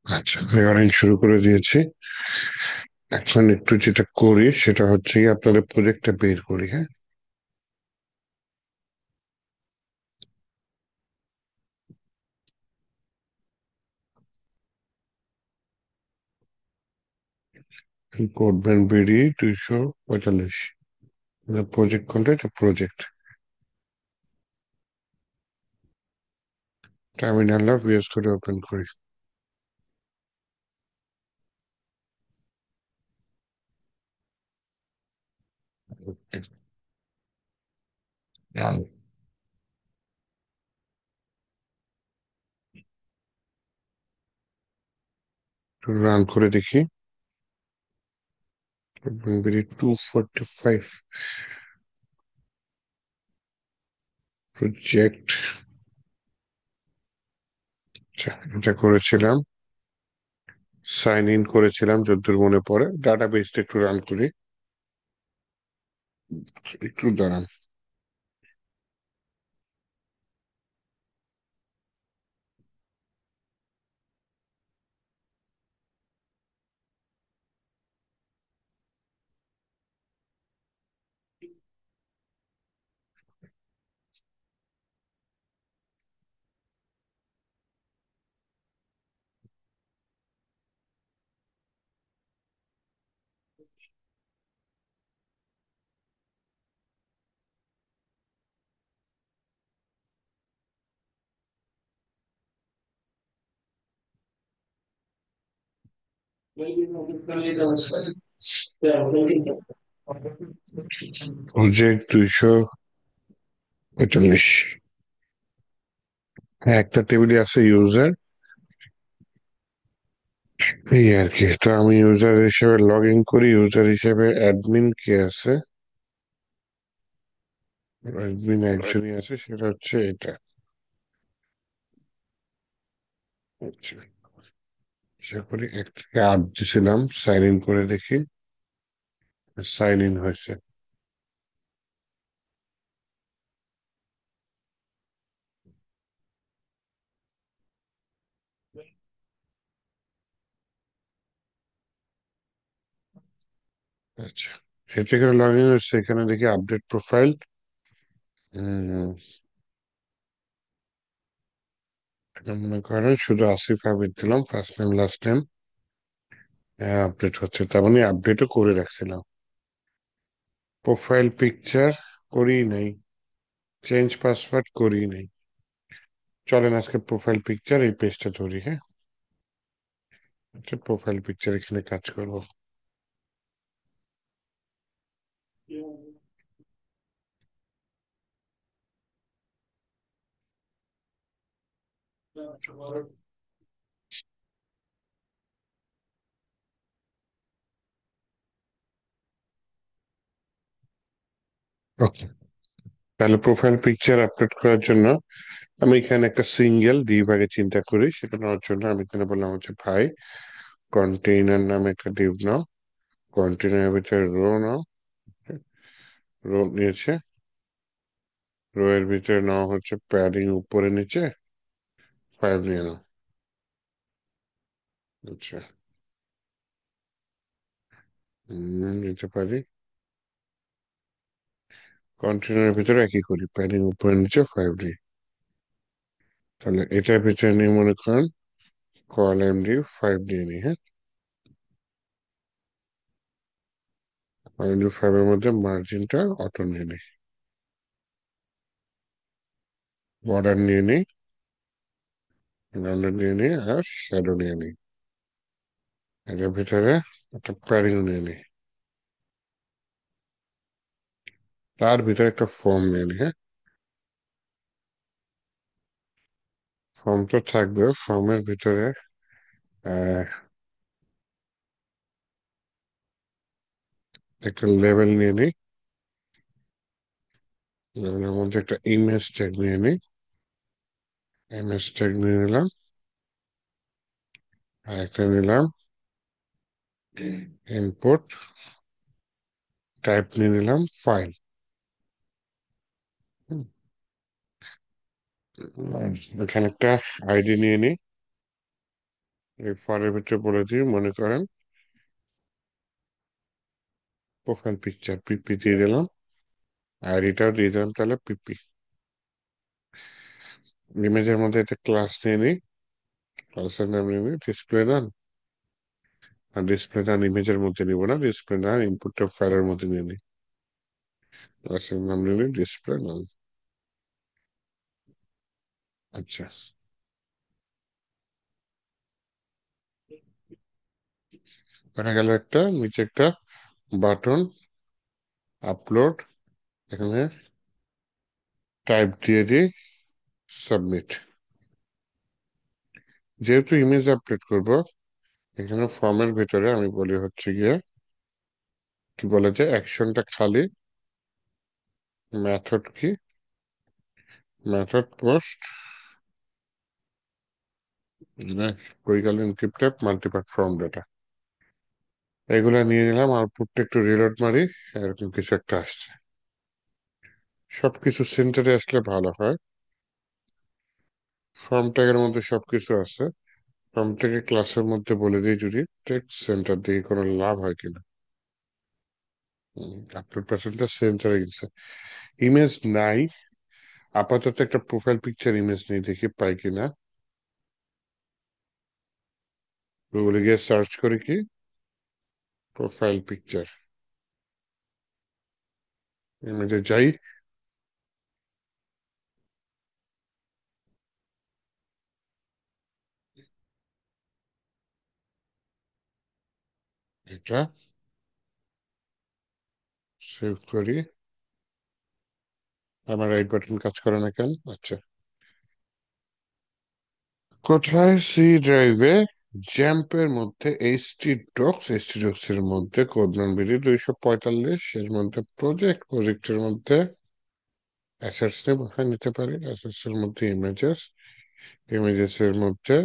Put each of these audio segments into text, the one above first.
আচ্ছা, রেকর্ডিং শুরু করে দিয়েছি। এখন একটু যেটা করি সেটা হচ্ছে আপনাদের প্রজেক্টটা বের করি। হ্যাঁ, করবেন বিডি 245। প্রজেক্ট কোনটা? এটা প্রজেক্ট টার্মিনাল ভিএস করে ওপেন করি। রান করে দেখি। করবেন বিডি 245 প্রজেক্ট। আচ্ছা, এটা করেছিলাম, সাইন ইন করেছিলাম যতদূর মনে পড়ে। ডাটা বেসটা একটু রান করি, একটু দাঁড়ান। প্রজেক্ট 245। হ্যাঁ, একটা টেবিলে আছে ইউজার, এই আর কি। তো আমি ইউজার হিসেবে লগ ইন করি। ইউজার হিসেবে অ্যাডমিন কে আছে? অ্যাডমিন একজনই আছে, সেটা হচ্ছে এটা। আচ্ছা, আশা করি 1 থেকে 8 দিয়েছিলাম, সাইন ইন করে দেখি। সাইন ইন হয়েছে। আচ্ছা, এতে করে লগ ইন হচ্ছে। এখানে দেখি আপডেট প্রোফাইল। মনে করেন শুধু আসিফ আবিদ দিলাম, ফার্স্ট নেম লাস্ট নেম। হ্যাঁ, আপডেট হচ্ছে, তার মানে আপডেটও করে রাখছিলাম। প্রোফাইল পিকচার করি নাই, চেঞ্জ পাসওয়ার্ড করি নাই। চলেন আজকে প্রোফাইল পিকচার এই পেজটা ধরি। হ্যাঁ, আচ্ছা, প্রোফাইল পিকচার এখানে কাজ করবো। ওকে, তাহলে প্রোফাইল পিকচার আপলোড করার জন্য আমি এখানে একটা সিঙ্গেল দুই ভাগে চিন্তা করি। সেটা নেওয়ার জন্য আমি এখানে বললাম হচ্ছে ভাই, কন্টেইনার নামে একটা ডিভ নাও। কন্টেইনারের ভিতরে রো নাও। রো নিয়েছে। রো এর ভিতরে নেওয়া হচ্ছে প্যাডিং উপরে নিচে 5 নিয়ে নাও। আচ্ছা, নিতে পারি। কন্টেইনারের ভিতরে একই করি, প্যাডিং উপরে নিচে 5 নিই। তাহলে এটার ভিতরে নিয়ে মনে করেন কল এমডি 5 নিয়ে নিই। হ্যাঁ, এমডি 5 এর মধ্যে মার্জিনটা অটো নিয়ে নিই। বর্ডার নিয়ে নিই, রাউন্ডার নিয়ে নিই, আর শ্যাডো নিয়ে নিই। এটার ভিতরে একটা প্যাডিং নিয়ে নিই। তার ভিতরে একটা ফর্ম নিয়ে নিই। হ্যাঁ, ফর্ম তো থাকবে। ফর্মের ভিতরে আহ, একটা লেবেল নিয়ে নিই। লেবেলের মধ্যে একটা ইমেজ ট্যাগ নিয়ে নিই। ইমেজ ট্যাগ নিয়ে নিলাম। আর একটা নিলাম ইনপুট। টাইপ নিয়ে নিলাম ফাইল। এখানে একটা আইডি নিয়ে নিই। এই ফাইলের ভিতরে বলে দিই, মনে করেন প্রোফাইল পিকচার পিপি দিয়ে দিলাম। আইডিটাও দিয়ে দিলাম তাহলে পিপি। ইমেজের মধ্যে একটা ক্লাস নিয়ে নিই। ক্লাসের নাম নিয়ে নিই ডিসপ্লে রান। আর ডিসপ্লে রান ইমেজের মধ্যে নিব না, ডিসপ্লে রান ইনপুটটা ফাইলের মধ্যে নিয়ে নিই। ক্লাসের নাম নিয়ে নিই ডিসপ্লে রান। আচ্ছা, দেখা গেল একটা নিচে একটা বাটন আপলোড। এখানে টাইপ দিয়ে দিই সাবমিট। যেহেতু ইমেজ আপলোড করব, এখানে ফর্মের ভিতরে আমি বলি হচ্ছে গিয়ে কি বলে যে অ্যাকশনটা খালি, মেথড কি, method post equal encrypted multipart form data. এগুলা নিয়ে নিলাম, আউটপুটটা একটু রিলোড মারি। এরকম কিছু একটা আসছে। সবকিছু সেন্টারে আসলে ভালো হয়। ফর্ম ট্যাগের মধ্যে সবকিছু আছে। ফর্ম ট্যাগে ক্লাসের মধ্যে বলে দিই যদি টেক্সট সেন্টার দিয়ে কোনো লাভ হয় কিনা। আপলোড পার্সেন্টটা সেন্টারে গেছে। ইমেজ নাই, আপাতত একটা প্রোফাইল পিকচার ইমেজ নেই, দেখি পাই কিনা। গুগলে গিয়ে সার্চ করি কি প্রোফাইল পিকচার, ইমেজে যাই। এটা সেভ করি। আমার রাইট বাটন কাজ করে না কেন? আচ্ছা, কোথায়? সি ড্রাইভে জ্যাম্পের মধ্যে এইচটি ডক্স এর মধ্যে কোড নাম বিডি 245 এর মধ্যে প্রজেক্টের মধ্যে অ্যাসেটস নিয়ে কোথায় নিতে পারি, অ্যাসেটস এর মধ্যে ইমেজেস এর মধ্যে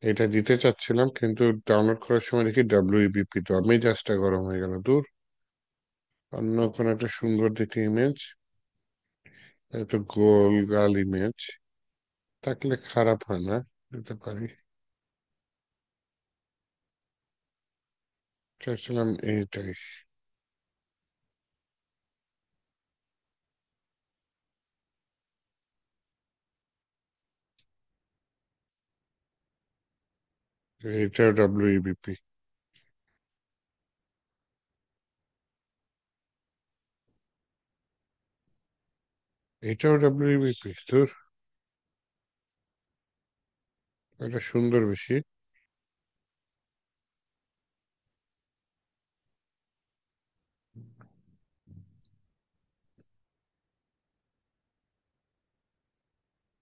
এটা দিতে চাচ্ছিলাম, কিন্তু ডাউনলোড করার সময় দেখি ডাব্লিউবিপি, তো মেজাজটা গরম হয়ে গেল। দূর, অন্য কোনো একটা সুন্দর দেখে ইমেজ, একটা গোল গাল ইমেজ থাকলে খারাপ হয় না, দিতে পারি। চাইছিলাম এইটাই। এইটা ডাব্লিউবিপি। এটাও ডাব্লিউবিপি, ধুর। এটা সুন্দর বেশি।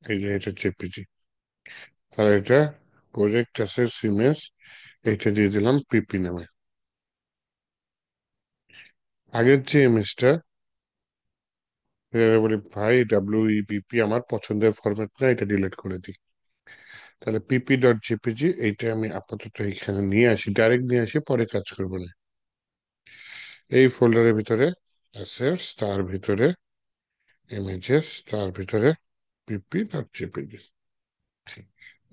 এই যে এটা জেপিজি। তাহলে এটা প্রজেক্ট অ্যাসেটস ইমেজ, এটা দিয়ে দিলাম পিপি নামে। আগের যে ইমেজটা, বলি ভাই ডাব্লিউবিপি আমার পছন্দের ফরম্যাট না, এটা ডিলিট করে দিই। তাহলে পিপি ডট জেপিজি এইটা আমি আপাতত এখানে নিয়ে আসি, ডাইরেক্ট নিয়ে আসি, পরে কাজ করবো না। এই ফোল্ডারের ভিতরে অ্যাসেটস, তার ভিতরে ইমেজেস, তার ভিতরে পিপি ডট জেপিজি।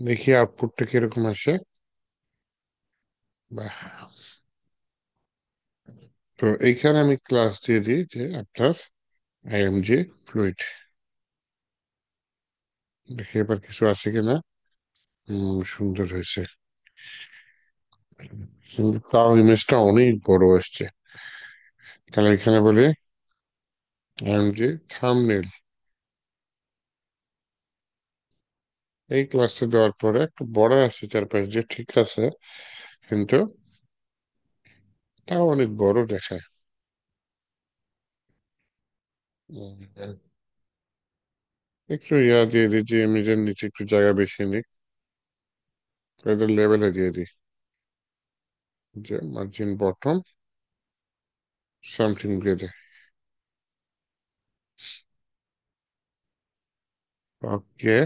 দেখি আউটপুটটা কিরকম আসে। বাহ। তো এইখানে আমি ক্লাস দিয়ে দিই যে আপনার আইএমজি ফ্লুইড। দেখি এবার কিছু আছে কিনা। সুন্দর হয়েছে, কিন্তু তাও ইমেজটা অনেক বড় আসছে। তাহলে এখানে বলি আইএমজি থাম্বনেল। এই ক্লাসটা দেওয়ার পরে একটু বড় আসছে চারপাশ দিয়ে, ঠিক আছে, কিন্তু তাও অনেক বড় দেখায়। উম, একটু ইয়া দিয়ে দিই যে ইমেজের নিচে একটু জায়গা বেশি নিই। এদের লেভেলে দিয়ে দিই যে মার্জিন বটম সামথিং দিয়ে দিই। ওকে,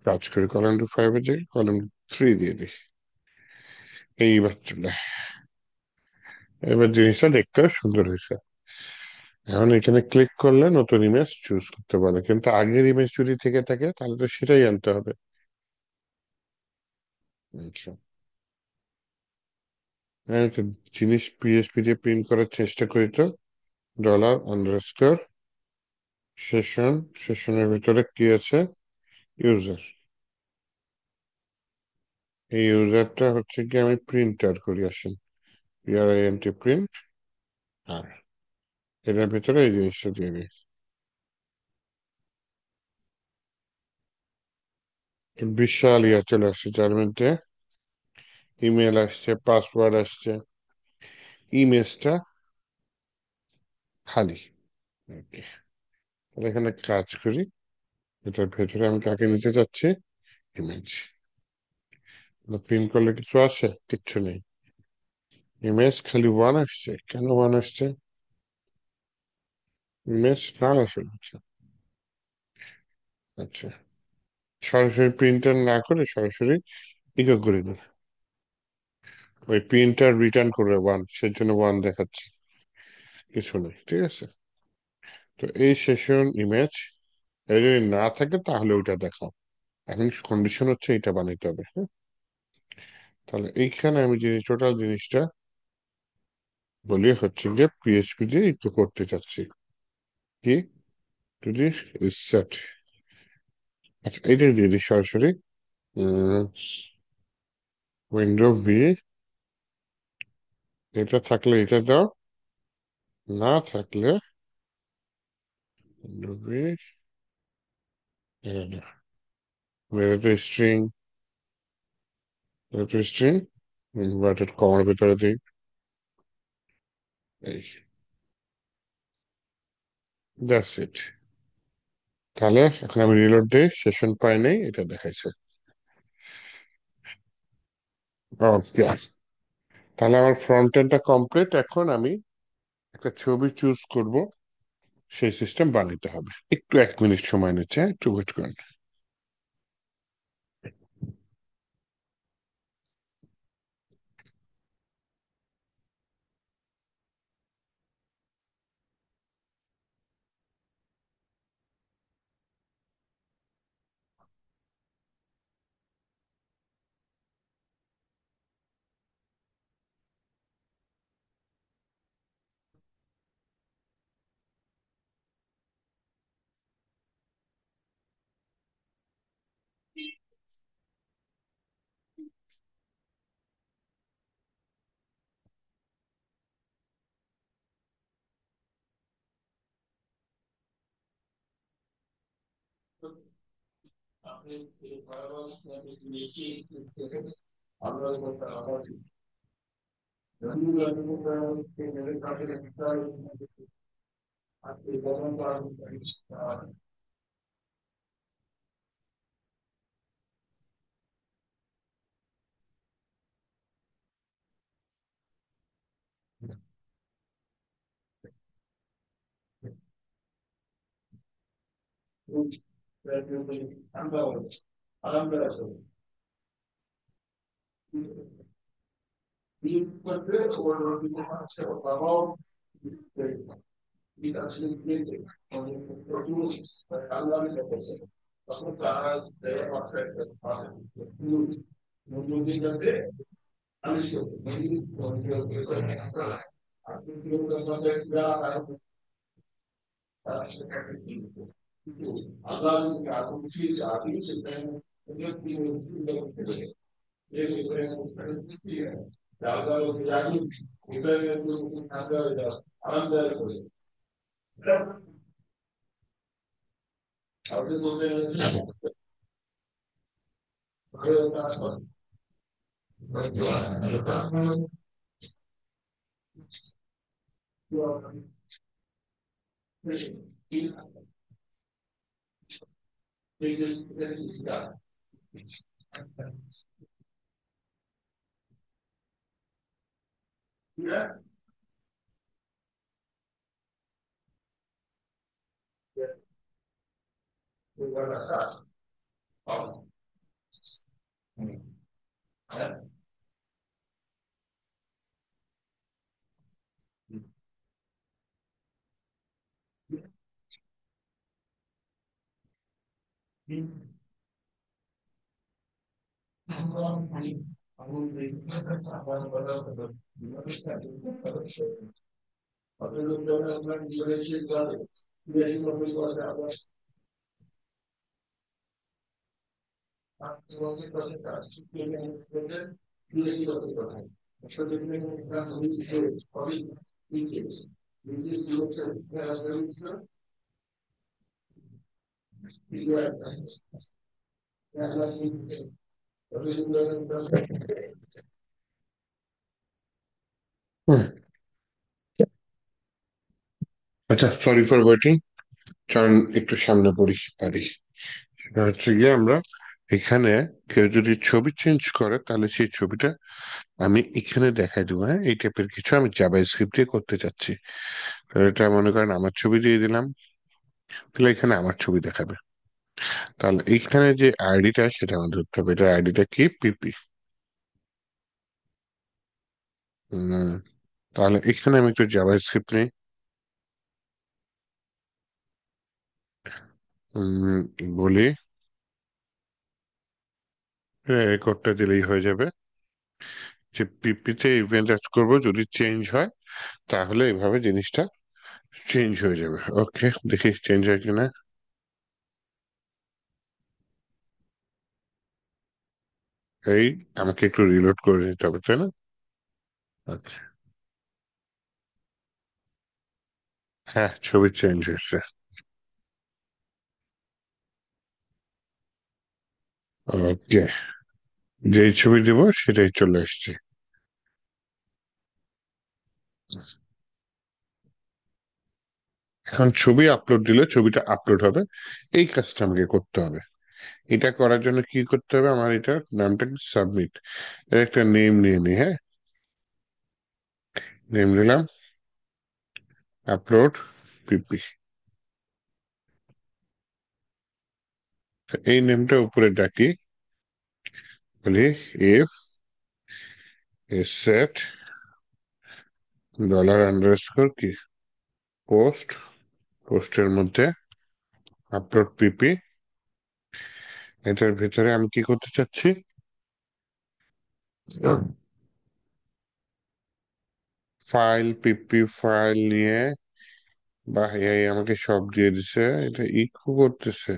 কাজ করি, কলাম 5 যে কলাম 3 দিয়ে দিই। এইবার চলে, এবার জিনিসটা দেখতে সুন্দর হয়েছে। এখন এখানে ক্লিক করলে নতুন ইমেজ চুজ করতে পারে, কিন্তু আগের ইমেজ যদি থেকে থাকে তাহলে তো সেটাই আনতে হবে। আচ্ছা, আমি একটা জিনিস পিএইচপি দিয়ে প্রিন্ট করার চেষ্টা করি তো। $_ সেশন, সেশনের ভিতরে কি আছে? ইউজার। এই ইউজারটা হচ্ছে কি আমি প্রিন্টার করি, আসেন। প্রিন্ট। আর এটার ভিতরে এই জিনিসটা দিয়ে দিই। বিশাল ইয়ে চলে আসছে, যার মধ্যে ইমেল আসছে, পাসওয়ার্ড আসছে, ইমেজটা খালি। Okay, তাহলে এখানে কাজ করি। এটার ভেতরে আমি কাকে নিতে চাচ্ছি? ইমেজ। প্রিন্ট করলে কিছু আসে? কিচ্ছু নেই। ইমেজ খালি ওয়ান আসছে, কেন ওয়ান আসছে? ইমেজ নাম আসে হচ্ছে। আচ্ছা, সরাসরি প্রিন্টার না করে সরাসরি ইকো করে দিই। ওই প্রিন্টার রিটার্ন করবে ওয়ান, সেজন্য ওয়ান দেখাচ্ছে, কিছু নেই, ঠিক আছে। তো এই সেশন ইমেজ যদি না থাকে তাহলে ওইটা দেখাও। এখন কন্ডিশন হচ্ছে এটা বানাইতে হবে, হ্যাঁ। তাহলে এইখানে আমি যে টোটাল জিনিসটা বলি হচ্ছে যে পিএইচপি দিয়ে একটু করতে চাচ্ছি কি, যদি সেট। আচ্ছা, এটা দিয়ে দিই সরাসরি। উইন্ডো ভি, এটা থাকলে এটা দাও, না থাকলে উইন্ডো ভি, এটা দাও। এটা স্ট্রিং, এটা স্ট্রিং ইনভার্টেড কমার ভিতরে দিই। এই, দ্যাটস ইট। তাহলে এখন আমি রিলোড দিই, সেশন পাই নাই, এটা দেখাইছে। ওকে, তাহলে আমার ফ্রন্ট এন্ডটা কমপ্লিট। এখন আমি একটা ছবি চুজ করব, সেই সিস্টেম বানাইতে হবে। একটু 1 মিনিট সময় নিচ্ছে, হ্যাঁ? একটু ওয়েট করেন। হুম। আচ্ছা, সরি ফর ওয়েটিং। চল একটু সামনে পড়ি পারি। সেটা হচ্ছে গিয়ে আমরা এখানে কেউ যদি ছবি চেঞ্জ করে তাহলে সেই ছবিটা আমি এখানে দেখাই দেবো। হ্যাঁ, এই টাইপের কিছু আমি জাভা স্ক্রিপ্ট দিয়ে করতে চাচ্ছি। তো এটা মনে করেন আমার ছবি দিয়ে দিলাম, তাহলে এখানে আমার ছবি দেখাবে। তাহলে এইখানে যে আইডিটা সেটা আমাদের ধরতে হবে। এটা আইডিটা কি? পিপি। হম। তাহলে এখানে আমি একটু জাভা স্ক্রিপ্ট নিই। বলি রেকর্ডটা দিলেই হয়ে যাবে যে পিপিতে ইভেন্ট অ্যাড করবো, যদি চেঞ্জ হয় তাহলে এইভাবে জিনিসটা চেঞ্জ হয়ে যাবে। ওকে, দেখি চেঞ্জ হয় কিনা। এই, আমাকে একটু রিলোড করে নিতে হবে, তাই না? আচ্ছা। হ্যাঁ, ছবি চেঞ্জ হয়েছে। ওকে, যেই ছবি দিব সেটাই চলে আসছে। এখন ছবি আপলোড দিলে ছবিটা আপলোড হবে। এই কাজটা আমাকে করতে হবে। এটা করার জন্য কি করতে হবে? আমার এটা নামটা সাবমিট, এর একটা নেম নিয়ে নি। হ্যাঁ, নেম দিলাম আপলোড পিপি। এই নেমটা উপরে ডাকি, বলি ইফ সেট ডলার আন্ডারস্কোর কি পোস্ট, পোস্টের মধ্যে আপলোড পিপি। এটার ভিতরে আমি কি করতে চাচ্ছি? ফাইল, পিপি ফাইল নিয়ে, বা এই আমাকে সব দিয়ে দিছে, এটা ইকো করতেছে।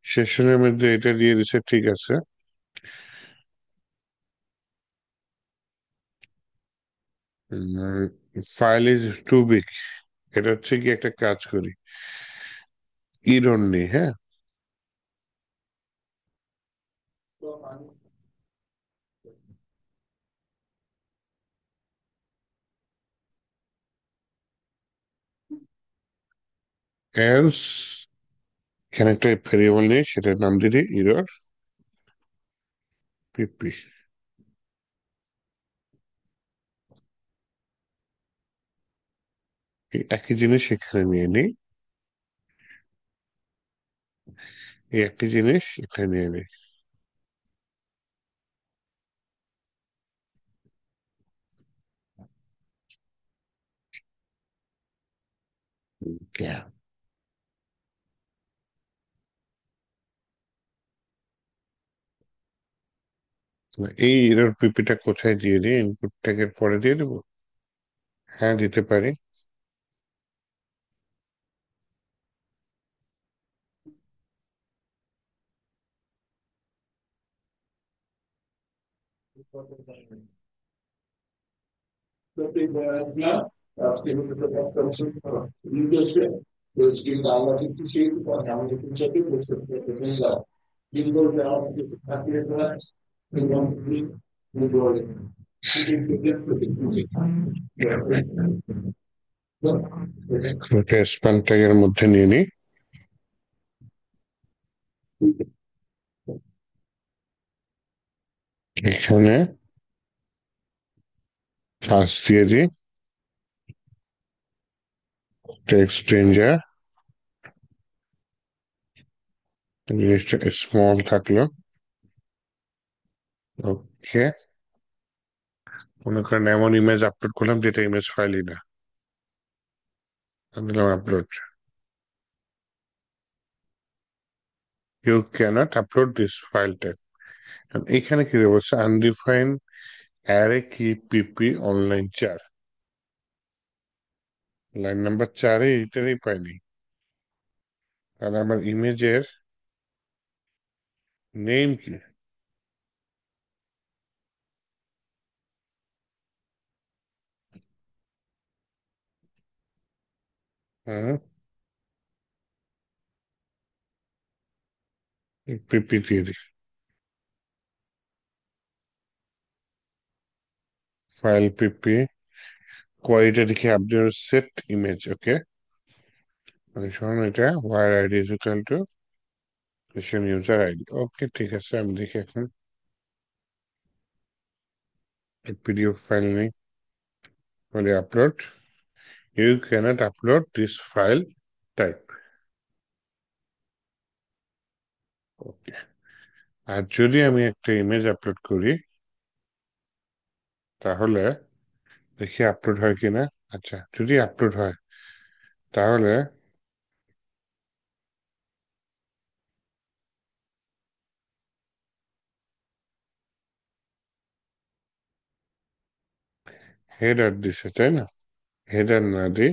সেশনের মধ্যে এটা দিয়ে দিছে, ঠিক আছে। File is too big. এটা হচ্ছে কি, একটা কাজ করি, ইরন নেই। হ্যাঁ, এলস, এখানে একটা ভেরিয়েবল নেই, সেটার নাম দিই ইরর পিপি। একই জিনিস এখানে নিয়ে নিই, এই একই জিনিস এখানে নিয়ে নিই। Yeah. এই এরর পিপিটা কোথায় দিয়ে দিই? ইনপুট ট্যাগের পরে দিয়ে দেবো? হ্যাঁ, দিতে পারি। ওটা স্প্যান ট্যাগের মধ্যে নিয়ে নিই। এখানে ফার্স্ট দিয়ে দিই টেক্সট রেঞ্জার, জিনিসটা স্মল থাকলো। ওকে, মনে করেন এমন ইমেজ আপলোড করলাম যেটা ইমেজ ফাইলই না, আমি দিলাম upload. You cannot upload this file type. এখানে কি বলছে, আনডিফাইন অ্যারে কি পিপি অনলাইন 4, লাইন নাম্বার 4-এ এইটারই পাইনি। আর আমার ইমেজের নেম কি? হ্যাঁ, পিপি দিয়ে দিই। ফাইল পিপি, কোয়ালিটা দেখি আপডেট সেট ইমেজ, ওকে। মানে শোনো, এটা var ID is equal to session user ID, okay ঠিক আছে। আমি দেখি এখন পিডিএফ ফাইল নেই, বলে upload. You cannot upload this file type, okay. আর যদি আমি একটা ইমেজ আপলোড করি, তাহলে দেখি আপলোড হয় কিনা। আচ্ছা, যদি আপলোড হয় তাহলে হেডার দিছে, তাই না? হেডার না দিই,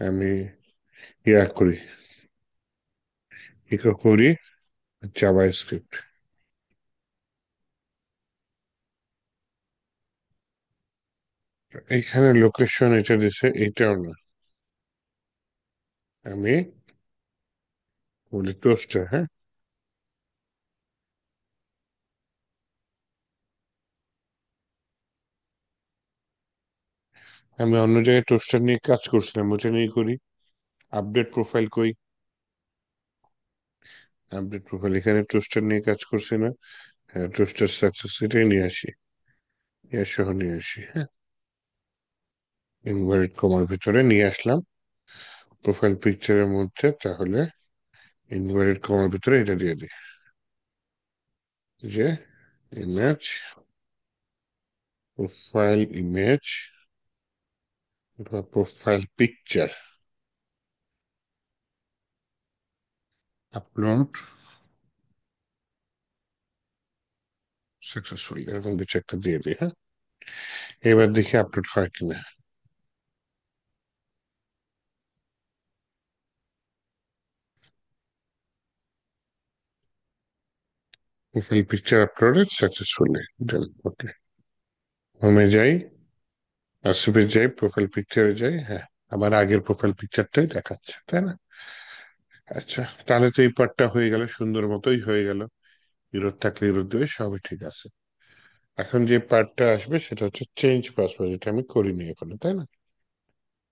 আমি ইয়া করি, ইকো করি জাভাস্ক্রিপ্ট। এখানে লোকেশন এটা দিছে, এটাও না। আমি বলি টোস্টার, হ্যাঁ। আমি অন্য জায়গায় টোস্টার নিয়ে কাজ করছিলাম, ওটা নিয়ে করি। আপডেট প্রোফাইল কই? আপডেট প্রোফাইল, এখানে টোস্টার নিয়ে কাজ করছি না? হ্যাঁ, টোস্টার সাকসেস, এটাই নিয়ে আসি, এর সহ নিয়ে আসি, হ্যাঁ। ইনভার্টেড কমার ভিতরে নিয়ে আসলাম প্রোফাইল পিকচারের মধ্যে, তাহলে ইনভার্টেড কমার ভিতরে এটা দিয়ে দিই, যে ইমেজ, প্রোফাইল ইমেজ বা প্রোফাইল পিকচার আপলোড সাকসেসফুল, এরকম কিছু একটা দিয়ে দিই, হ্যাঁ। এবার দেখি আপলোড হয় কিনা। প্রোফাইল পিকচার আপলোডেড সাকসেসফুলি, ডান, ওকে। হোমে যাই, আরসিপি যাই, প্রোফাইল পিকচারে যাই, হ্যাঁ। আমার আগের প্রোফাইল পিকচারটাই দেখাচ্ছে, তাই না? আচ্ছা, তাহলে তো এই পার্টটা হয়ে গেল, সুন্দর মতোই হয়ে গেল। ইরোর থাকলে ইরোর দেবে, সবই ঠিক আছে। এখন যে পার্টটা আসবে সেটা হচ্ছে চেঞ্জ পাসওয়ার্ড, এটা আমি করিনি এখনো, তাই না?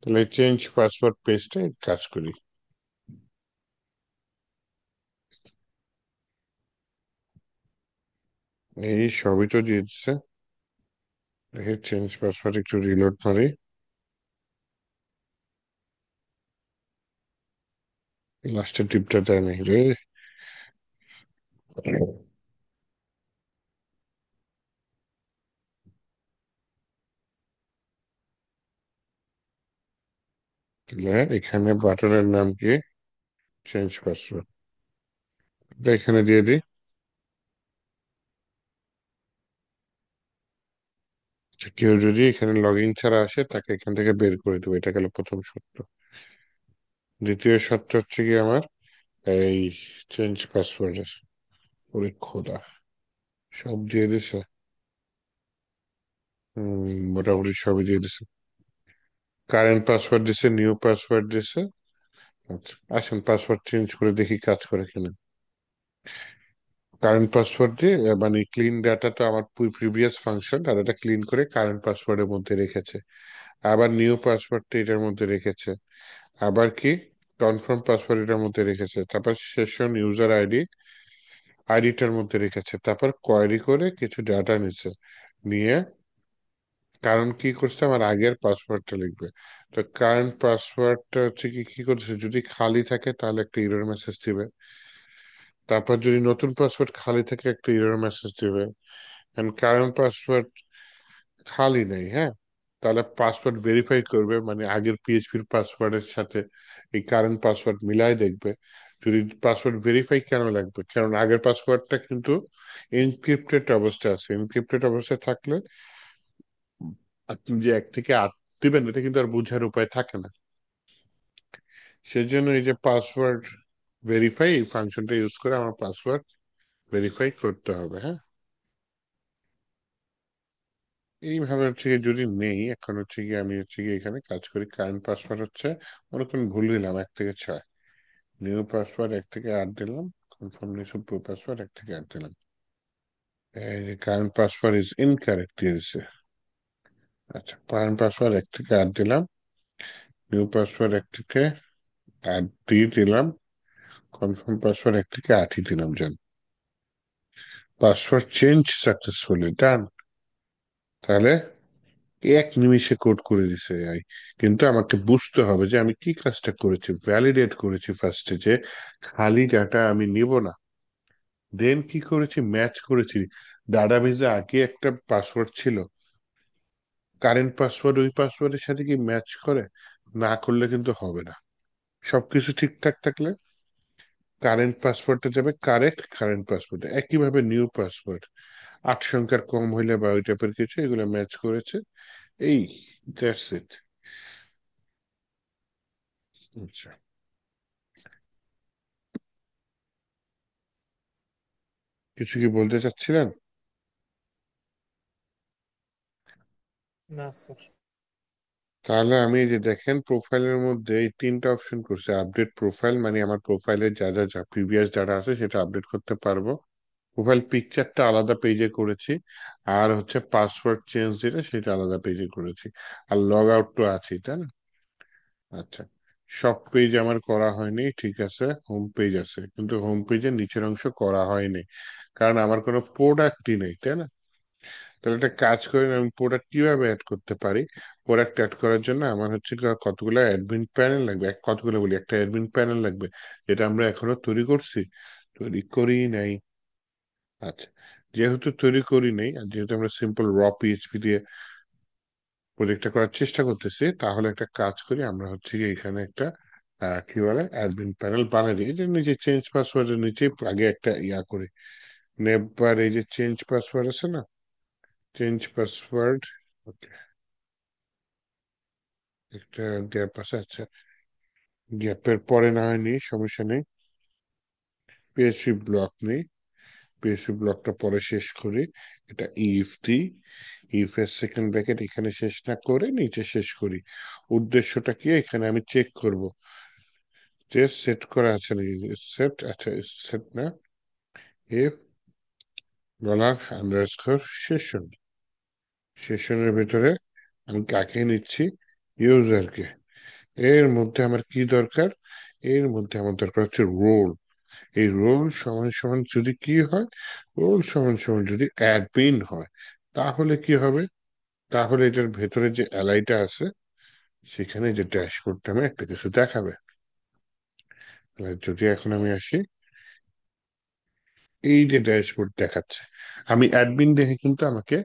তাহলে চেঞ্জ পাসওয়ার্ড পেজটা কাজ করি। এই সবই তো দিয়ে দিচ্ছে। দেখি চেঞ্জ পাসওয়ার্ড একটু রিলোড মারি। লাস্টের টিপটা দেয় নাই রে। তাহলে এখানে বাটনের নাম কি? চেঞ্জ পাসওয়ার্ড, এটা এখানে দিয়ে দিই। আচ্ছা, কেউ যদি এখানে লগ ইন ছাড়া আসে, তাকে এখান থেকে বের করে দেবো, এটা গেল প্রথম শর্ত। দ্বিতীয় শর্ত হচ্ছে কি আমার, এই চেঞ্জ পাসওয়ার্ডের, ওরে খোদা, সব দিয়ে দিছে। মোটামুটি সবই দিয়ে দিছে। কারেন্ট পাসওয়ার্ড দিছে, নিউ পাসওয়ার্ড দিছে। আচ্ছা, আসেন পাসওয়ার্ড চেঞ্জ করে দেখি কাজ করে কিনা। কারেন্ট পাসওয়ার্ড দিয়ে মানে ক্লিন ডাটাটা, আমার প্রিভিয়াস ফাংশন ডাটাটা ক্লিন করে কারেন্ট পাসওয়ার্ডের মধ্যে রেখেছে। আবার নিউ পাসওয়ার্ডটা এটার মধ্যে রেখেছে। আবার কি, কনফার্ম পাসওয়ার্ড এটার মধ্যে রেখেছে। তারপর সেশন ইউজার আইডি আইডিটার মধ্যে রেখেছে। তারপর কোয়েরি করে কিছু ডাটা নিচ্ছে, নিয়ে কারণ কি করছে, আমার আগের পাসওয়ার্ডটা লিখবে। তো কারেন্ট পাসওয়ার্ডটা হচ্ছে কি কি করছে, যদি খালি থাকে তাহলে একটা এরর মেসেজ দিবে। তারপর যদি নতুন পাসওয়ার্ড খালি থাকে, একটা এরর মেসেজ দিবে। এন্ড কারেন্ট পাসওয়ার্ড খালি নেই, হ্যাঁ। তাহলে পাসওয়ার্ড ভেরিফাই করবে, মানে আগের পিএইচপির পাসওয়ার্ডের সাথে এই কারেন্ট পাসওয়ার্ড মিলাই দেখবে। যদি পাসওয়ার্ড ভেরিফাই কেন লাগবে, কারণ আগের পাসওয়ার্ডটা কিন্তু এনক্রিপ্টেড অবস্থায় আছে। এনক্রিপ্টেড অবস্থায় থাকলে আপনি যে 1 থেকে 8 দিবেন, এটা কিন্তু আর বোঝার উপায় থাকে না। সেজন্য এই যে পাসওয়ার্ড ভেরিফাই, এই ফাংশনটা ইউজ করে আমার পাসওয়ার্ড ভেরিফাই করতে হবে, হ্যাঁ। এইভাবে হচ্ছে গিয়ে যদি নেই, এখন হচ্ছে গিয়ে আমি হচ্ছে গিয়ে এখানে কাজ করি। কারেন্ট পাসওয়ার্ড হচ্ছে, মনে করুন ভুল দিলাম 1 থেকে 6, নিউ পাসওয়ার্ড 1 থেকে 8 দিলাম, কনফার্ম নিউ প্রো পাসওয়ার্ড 1 থেকে 8 দিলাম। এই যে কারেন্ট পাসওয়ার্ড ইজ ইনকারেক্ট দিয়েছে। আচ্ছা, কারেন্ট পাসওয়ার্ড 1 থেকে 8 দিলাম, নিউ পাসওয়ার্ড 1 থেকে 8 দিয়ে দিলাম, কনফার্ম পাসওয়ার্ড 1 থেকে 8ই দিলাম। যান, পাসওয়ার্ড চেঞ্জ সাকসেসফুলি ডান। তাহলে 1 নিমিষে কোড করে দিছে এআই। কিন্তু আমাকে বুঝতে হবে যে আমি কি কাজটা করেছি, ভ্যালিডেট করেছি ফার্স্টে যে খালি ডাটা আমি নিব না। দেন কি করেছি, ম্যাচ করেছি। ডাটাবেজে আগে একটা পাসওয়ার্ড ছিল, কারেন্ট পাসওয়ার্ড ওই পাসওয়ার্ডের সাথে কি ম্যাচ করে? না করলে কিন্তু হবে না। সবকিছু ঠিকঠাক থাকলে কারেন্ট পাসওয়ার্ডটা যাবে কারেক্ট কারেন্ট পাসওয়ার্ড। একইভাবে নিউ পাসওয়ার্ড 8 সংখ্যার কম হইলে বা ওই টাইপের কিছু, এগুলো ম্যাচ করেছে। এই, দ্যাটস ইট। আচ্ছা, কিছু কি বলতে চাচ্ছিলেন? না স্যার। তাহলে আমি এই যে দেখেন প্রোফাইলের মধ্যে এই 3টা অপশন করছে। আপডেট প্রোফাইল, মানে আমার প্রোফাইলের যা যা যা প্রিভিয়াস যারা আছে সেটা আপডেট করতে পারবো। প্রোফাইল পিকচারটা আলাদা পেজে করেছি। আর হচ্ছে পাসওয়ার্ড চেঞ্জ যেটা, সেটা আলাদা পেজে করেছি। আর লগ আউট তো আছেই, তাই না? আচ্ছা, সব পেজ আমার করা হয়নি, ঠিক আছে। হোম পেজ আছে, কিন্তু হোম পেজের নিচের অংশ করা হয়নি, কারণ আমার কোনো প্রোডাক্টই নেই, তাই না? তাহলে একটা কাজ করে, আমি প্রোডাক্ট কিভাবে অ্যাড করতে পারি? প্রোডাক্ট অ্যাড করার জন্য আমার হচ্ছে কতগুলো অ্যাডমিন প্যানেল লাগবে, কতগুলো বলি, একটা অ্যাডমিন প্যানেল লাগবে, যেটা আমরা এখনো তৈরি করছি, তৈরি করি নাই। আচ্ছা, যেহেতু তৈরি করি নাই, আর যেহেতু আমরা সিম্পল পিএইচপি দিয়ে প্রজেক্টটা করার চেষ্টা করতেছি, তাহলে একটা কাজ করি, আমরা হচ্ছে কি এখানে একটা কি বলে অ্যাডমিন প্যানেল বানিয়ে দিই। এই যে নিচে চেঞ্জ পাসওয়ার্ডের নিচে আগে একটা করি, নেবার এই যে চেঞ্জ পাসওয়ার্ড আছে না, চেঞ্জ পাসওয়ার্ড। ওকে, একটা গ্যাপ আছে, আচ্ছা। গ্যাপের পরে না হয় নেই, সমস্যা নেই। পিএইচপি ব্লক নেই, পিএইচপি ব্লকটা পরে শেষ করি। এটা ইফ দিই, ইফ এর সেকেন্ড ব্র্যাকেট এখানে শেষ না করে নিচে শেষ করি। উদ্দেশ্যটা কি, এখানে আমি চেক করব যে সেট করা আছে নাকি। সেট, আচ্ছা, সেট না, ইফ ডলার আন্ডারস্কোর সেশন, সেশনের ভিতরে আমি কাকে নিচ্ছি, ইউজারকে। এর মধ্যে আমার কি দরকার, এর মধ্যে আমার দরকার হচ্ছে রোল। এই রোল সমান সমান যদি কি হয়, রোল সমান সমান যদি অ্যাডমিন হয়, তাহলে কি হবে? তাহলে এটার ভেতরে যে এলআইটা আছে, সেখানে যে ড্যাশবোর্ড নামে একটা কিছু দেখাবে। তাহলে যদি এখন আমি আসি, এই যে ড্যাশবোর্ড দেখাচ্ছে, আমি অ্যাডমিন দেখে কিন্তু আমাকে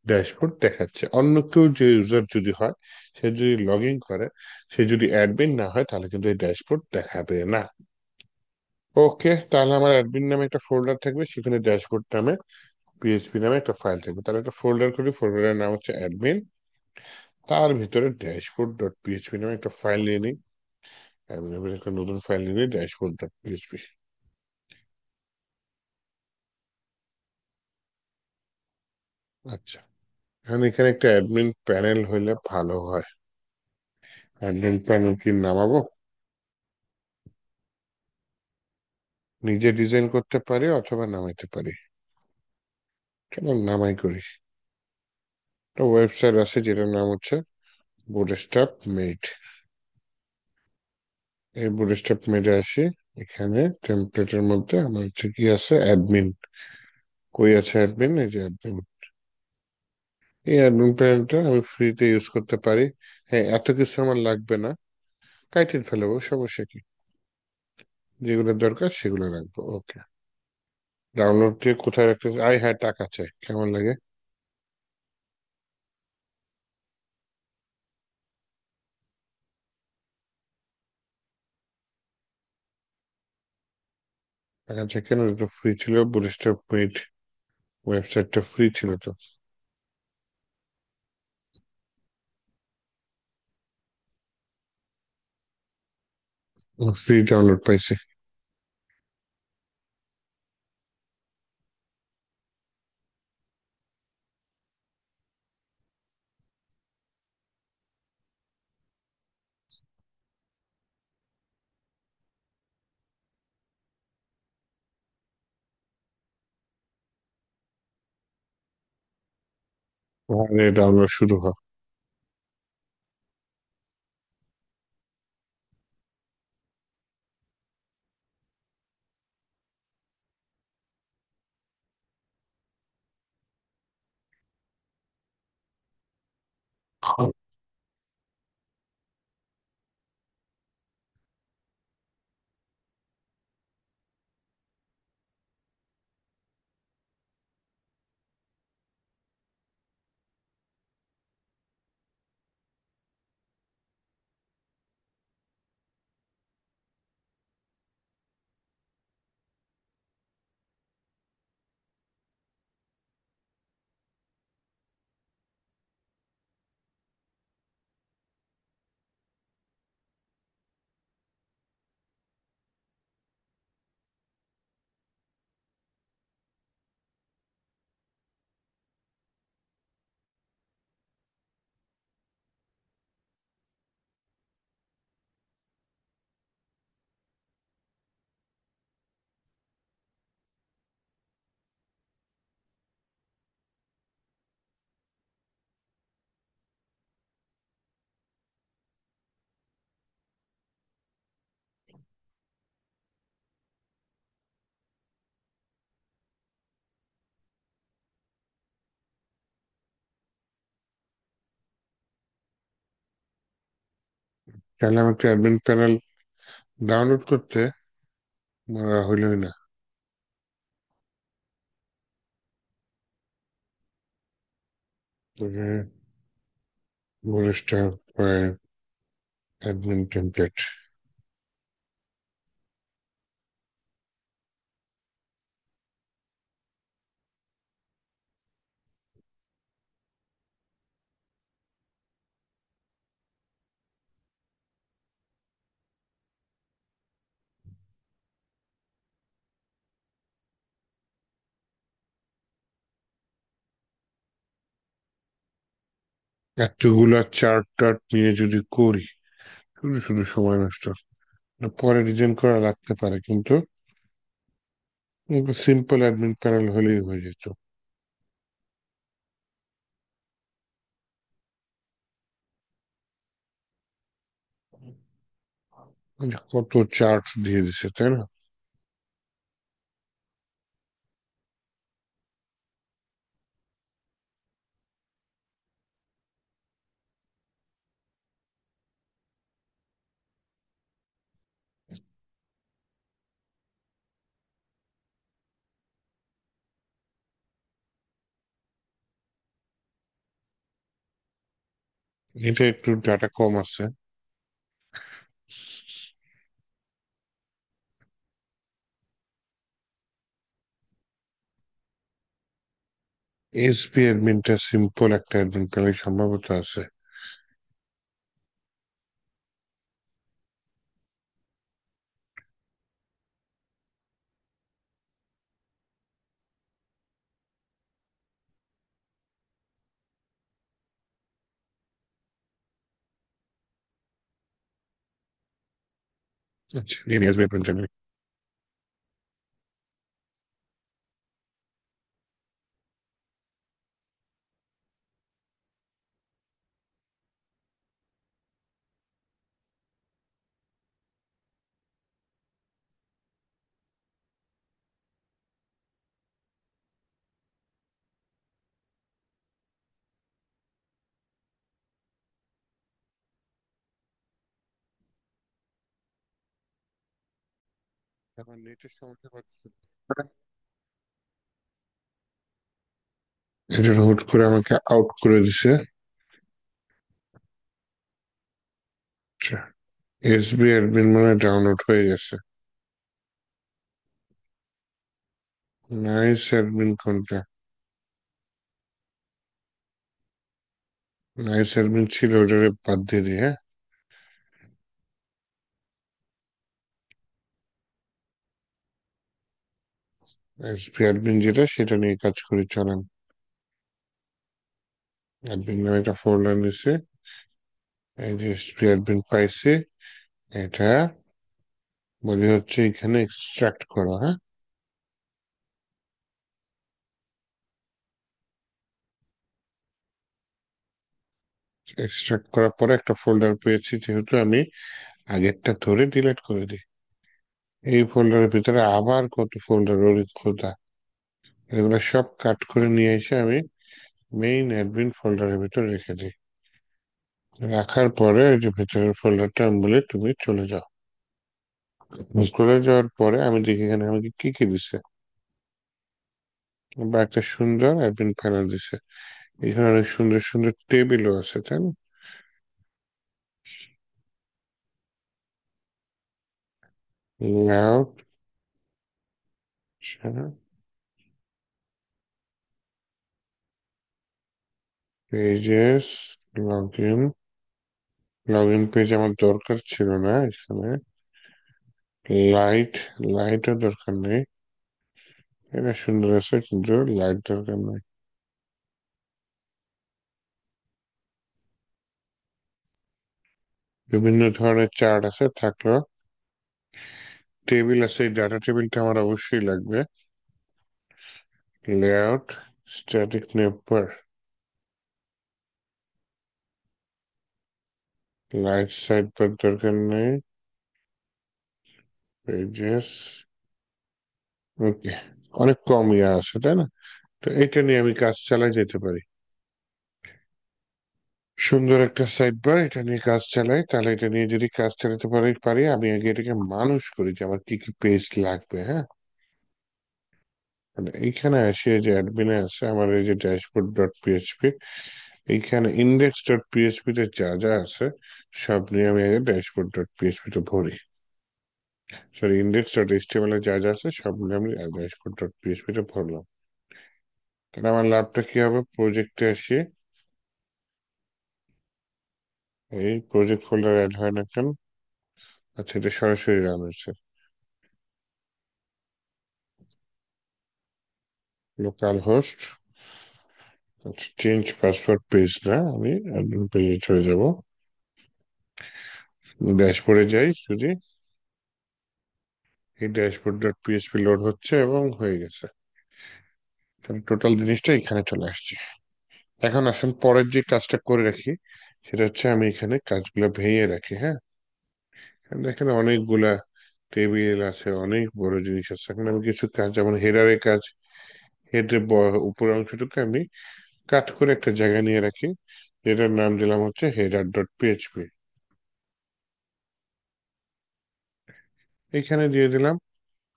ড্যাশবোর্ড দেখাচ্ছে। অন্য কেউ যে ইউজার যদি হয়, সে যদি লগ ইন করে, সে যদি অ্যাডমিন না হয়, তাহলে কিন্তু এই ড্যাশবোর্ড দেখাবে না। ওকে, তাহলে আমার অ্যাডমিন নামে একটা ফোল্ডার থাকবে, সেখানে ড্যাশবোর্ড নামে পিএইচপি নামে একটা ফাইল থাকবে। তাহলে একটা ফোল্ডার করি, ফোল্ডারের নাম হচ্ছে অ্যাডমিন, তার ভিতরে ড্যাশবোর্ড ডট পিএইচপি নামে একটা ফাইল নিয়ে নিই। অ্যাডমিনের একটা নতুন ফাইল নিয়ে নিই, ড্যাশবোর্ড ডট পিএইচপি। আচ্ছা, এখন এখানে একটা অ্যাডমিন প্যানেল হইলে ভালো হয়। অ্যাডমিন প্যানেল কি নামাবো? নিজে ডিজাইন করতে পারি অথবা নামাইতে পারি। কেন নামাই করি। একটা ওয়েবসাইট আছে যেটার নাম হচ্ছে বুটস্ট্র্যাপ মেড। এই বুটস্ট্র্যাপ মেডে আসি, এখানে টেমপ্লেটের মধ্যে আমার হচ্ছে কি আছে, অ্যাডমিন। কই আছে অ্যাডমিন, এই যে অ্যাডমিন। এই অ্যাডমিন প্যানেলটা আমি ফ্রিতে ইউজ করতে পারি। হ্যাঁ, এত কিছু আমার লাগবে না, কাইটেড ফেলবো, সমস্যা কি। যেগুলো দরকার সেগুলো রাখবো, ওকে। ডাউনলোড দিয়ে কোথায় রাখতে, হ্যাঁ টাকা চাই, কেমন লাগে? আচ্ছা, কেন? তো ফ্রি ছিল, বুস্টার পেইড ওয়েবসাইটটা ফ্রি ছিল তো। ফ্রি ডাউনলোড পাইছি। আরে ডাউনলোড শুরু হয়। তাহলে আমার একটা অ্যাডমিন প্যানেল ডাউনলোড করতে হইলই না। Booster admin template. এতগুলা চার্ট টার্ট নিয়ে যদি করি, শুধু শুধু সময় নষ্ট। পরে ডিজাইন করা লাগতে পারে, কিন্তু সিম্পল অ্যাডমিন প্যানেল হলেই হয়ে যেত। কত চার্ট দিয়ে দিছে, তাই না? এটা একটু ডাটা কম আছে। এসপি অ্যাডমিনটা সিম্পল একটা অ্যাডমিন প্যানেল সম্ভবত আছে। আচ্ছা, নিয়ে নিয়ে আসবে অ্যাডমিন প্যানেল। এখন নেটের সমস্যা পাচ্ছি। এটা হুট করে আমাকে আউট করে দিছে। আচ্ছা, এসবি অ্যাডমিন মানে ডাউনলোড হয়ে গেছে। নাইস অ্যাডমিন কোনটা? নাইস অ্যাডমিন ছিল, ওটারে বাদ দিয়ে দিই, হ্যাঁ। এসপি অ্যাডমিন যেটা, সেটা নিয়ে কাজ করি, চলেন। অ্যাডমিন নামে একটা ফোল্ডার নিছে, এই যে এসপি অ্যাডমিন পাইছি। এটা বলি হচ্ছে এখানে এক্সট্রাক্ট করা, হ্যাঁ। এক্সট্রাক্ট করার পরে একটা ফোল্ডার পেয়েছি, যেহেতু আমি আগেরটা ধরে ডিলিট করে দিই। এই ফোল্ডারের ভিতরে আবার কত ফোল্ডার, ওর খোদা। এগুলো সব কাট করে নিয়ে এসে আমি মেইন অ্যাডমিন ফোল্ডারের ভিতরে রেখে দিই। রাখার পরে ওই যে ভেতরের ফোল্ডারটা আমি বলি তুমি চলে যাও। চলে যাওয়ার পরে আমি দেখি এখানে আমাকে কি কি দিছে, বা একটা সুন্দর অ্যাডমিন প্যানেল দিছে। এখানে অনেক সুন্দর সুন্দর টেবিলও আছে, তাই না? Layout, pages, log in. Log in page আমার দরকার ছিল না এখানে। লাইট, লাইটও দরকার নেই। এটা সুন্দর আছে কিন্তু লাইট দরকার নেই। বিভিন্ন ধরনের চার্ট আছে থাকলো, টেবিল আছে, এই ডাটা টেবিলটা আমার অবশ্যই লাগবে। Layout, static navbar, light sidebar দরকার নেই। Pages, okay. অনেক কম ইয়ে আছে, তাই না? তো এটা নিয়ে আমি কাজ চালাই যেতে পারি। সুন্দর একটা সাইড বার, এটা নিয়ে কাজ চালাই, তাহলে এটা নিয়ে যদি কাজ চালাতে পারি আমি আগে এটাকে মানুষ করি যে আমার কি কি পেজ লাগবে, হ্যাঁ। মানে এইখানে আসি, এই যে অ্যাডমিনে আছে আমার এই যে ড্যাশবোর্ড ডট পিএইচপি, এইখানে ইন্ডেক্স ডট পিএইচপি তে যা যা আছে সব নিয়ে আমি আগে ড্যাশবোর্ড ডট পিএইচপি তে ভরি। সরি, ইন্ডেক্স ডট এইচটিএমএল এ যা যা আছে সব নিয়ে আমি ড্যাশবোর্ড ডট পিএইচপি তে ভরলাম। তাহলে আমার লাভটা কি হবে? প্রজেক্টে আসি, এই প্রজেক্ট ফোল্ডার অ্যাড হয় না কেন? আচ্ছা, এটা সরাসরি রান হচ্ছে। লোকাল হোস্ট, আচ্ছা, চেঞ্জ পাসওয়ার্ড পেজ না, আমি অ্যাডমিন পেজে চলে যাব। ড্যাশবোর্ডে যাই যদি, এই ড্যাশবোর্ড ডট পিএইচপি লোড হচ্ছে এবং হয়ে গেছে। তাহলে টোটাল জিনিসটা এখানে চলে আসছে। এখন আসুন পরের যে কাজটা করে রাখি, সেটা হচ্ছে আমি এখানে কাজগুলো ভেঙে রাখি, হ্যাঁ। কারণ এখানে অনেকগুলা টেবিল আছে, অনেক বড় জিনিস আছে। এখন আমি কিছু কাজ, যেমন হেডারের কাজ, হেডের উপরের অংশটুকু আমি কাট করে একটা জায়গায় নিয়ে রাখি, যেটার নাম দিলাম হচ্ছে হেডার ডট পিএইচপি। এখানে দিয়ে দিলাম।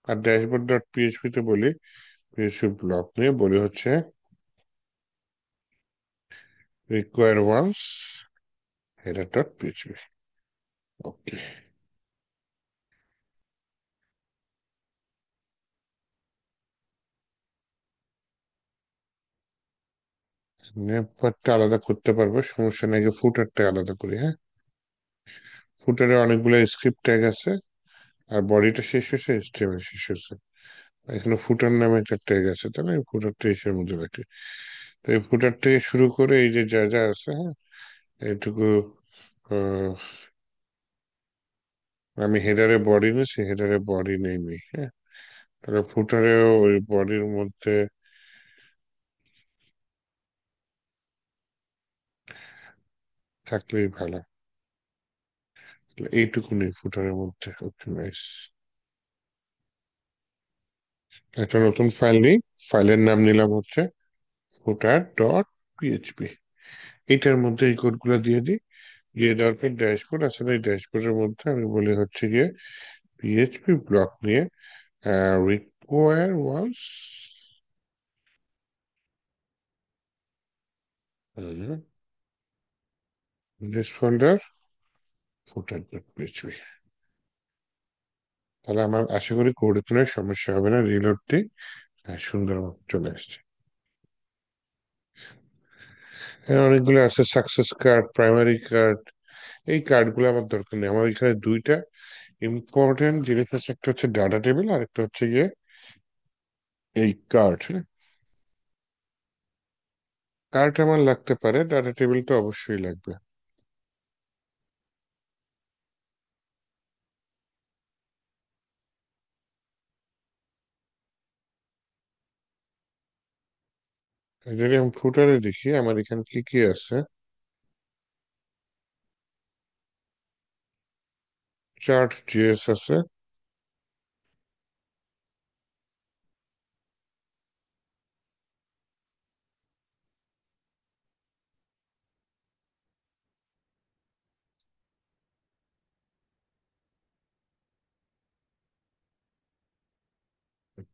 আর ড্যাশবোর্ড ডট পিএইচপি তে বলি, পিএইচপি ব্লক নিয়ে বলি হচ্ছে require once header dot PHP. Okay. নেমপারটা আলাদা করতে পারবো, সমস্যা নেই। আগে ফুটারটা আলাদা করি, হ্যাঁ। ফুটারে অনেকগুলো স্ক্রিপ্ট ট্যাগ আছে, আর বডিটা শেষ হয়েছে, এইচটিএমএল শেষ হয়েছে। এখানে ফুটার নামে একটা ট্যাগ আছে, তাই না? ফুটারটা এর মধ্যে রাখি। তো এই ফুটার থেকে শুরু করে এই যে যা যা আছে, হ্যাঁ, এইটুকু আহ, আমি হেডারে বডি নিয়েছি, হেডারে বডি নেইনি, হ্যাঁ। তাহলে ফুটারেও ওই বডির মধ্যে থাকলেই ভালো। তাহলে এইটুকু নেই ফুটারের মধ্যে, ওকে, নাইস। একটা নতুন ফাইল নিই, ফাইলের নাম নিলাম হচ্ছে ফুটার ডট পিএইচপি। এটার মধ্যে এই কোডগুলো দিয়ে দিই। দিয়ে দেওয়ার পর ড্যাশবোর্ড, আসলে এই ড্যাশবোর্ডের মধ্যে আমি বলি হচ্ছে গিয়ে পিএইচপি ব্লক নিয়ে require once this folder footer dot PHP. তাহলে আমার আশা করি কোড কোনো সমস্যা হবে না, রিলোড দিই। হ্যাঁ, সুন্দর মতো চলে আসছে। হ্যাঁ, অনেকগুলো আছে, সাকসেস কার্ড, প্রাইমারি কার্ড। এই কার্ড গুলো আমার দরকার নেই। আমার এখানে দুইটা ইম্পর্টেন্ট জিনিস আছে, একটা হচ্ছে ডাটা টেবিল আর একটা হচ্ছে গিয়ে এই কার্ড। হ্যাঁ, কার্ড আমার লাগতে পারে, ডাটা টেবিলটা অবশ্যই লাগবে। যদি আমি ফুটারে দেখি আমার এখানে কি কি আছে। চার্ট জিএস আছে।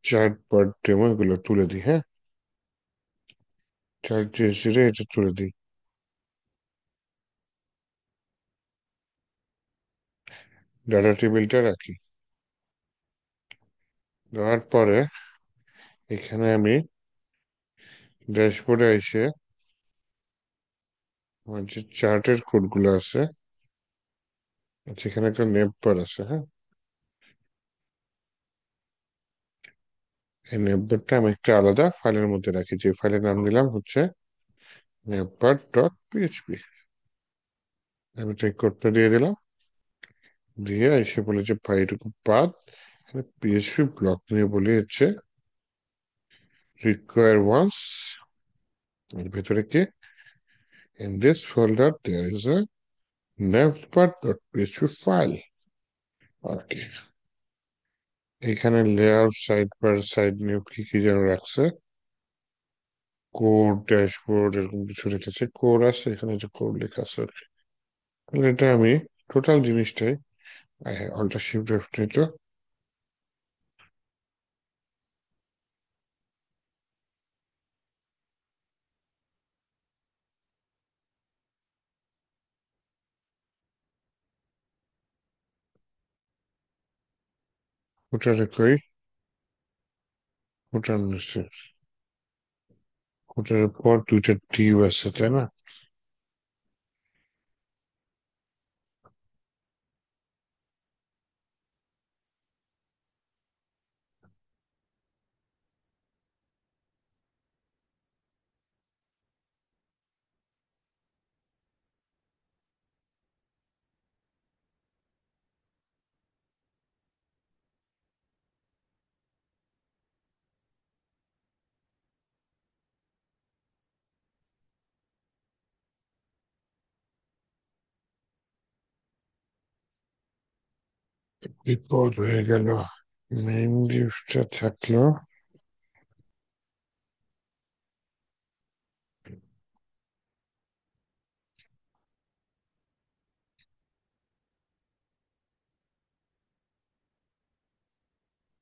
চার্ট পার্ট ডেমো এগুলো তুলে দিই। হ্যাঁ, চার্ট জিএস রে এটা তুলে দিই। ডাটা টেবিলটা রাখি। দেওয়ার পরে এখানে আমি ড্যাশবোর্ডে এসে আমার যে চার্টের কোডগুলো আছে, আচ্ছা, এখানে একটা নেম বার আছে। হ্যাঁ, এই নেম বারটা আমি একটা আলাদা ফাইলের মধ্যে রাখি, যে ফাইলের নাম দিলাম হচ্ছে নেমবার ডট পিএইচপি। আমি এই কোডটা দিয়ে দিলাম, দিয়ে এসে বলে যে ভাই এটুকু বাদ, এখানে পিএইচপি ব্লক নিয়ে বলে হচ্ছে require once, এর ভেতরে কি in this folder there is a navbar.php file. ওকে, এখানে layout, side bar, side new, কি কি যেন রাখছে, কোড, ড্যাশবোর্ড, এরকম কিছু রেখেছে। কোড আছে এখানে, যে কোড লেখা আছে আর কি। তাহলে এটা আমি টোটাল জিনিসটাই অল্টার শিফট এফ নিত, ওটারে কই, ওটার নিচে, ওটার পর দুইটা টিউ আছে তাই না? বিপদ হয়ে গেল, মেইন লিস্টটা থাকলো।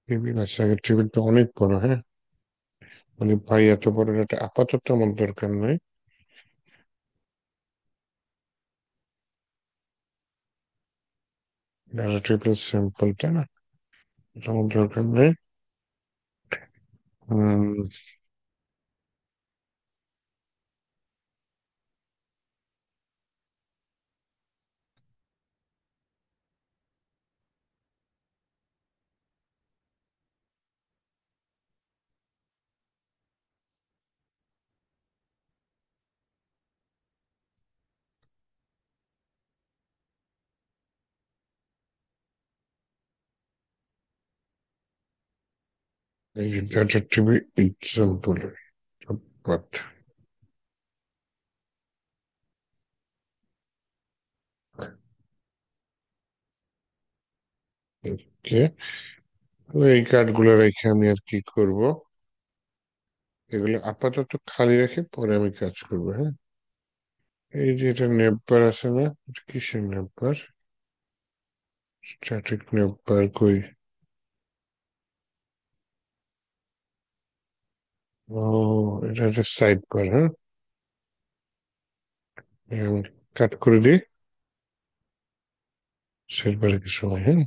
টেবিল আছে, আগে টেবিলটা অনেক বড়। হ্যাঁ, মানে ভাই এত বড় একটা আপাতত আমার দরকার নাই। ডাটা টেবিল স্যাম্পল, তাই না? এটা আমার দরকার নেই। হম, এই যে ডাটা টেবিল এক্সাম্পল পাথ। ওকে, এই কার্ডগুলো রেখে আমি আর কি করব, এগুলো আপাতত খালি রেখে পরে আমি কাজ করবো। হ্যাঁ, এই যে এটা নেববার আছে না, এটা কিসের নেববার? স্ট্যাটিক নেববার কই? ও, এটা একটা সাইড বার। হ্যাঁ, কাট করে দিই সাইড বারে কিছু সময়। হ্যাঁ,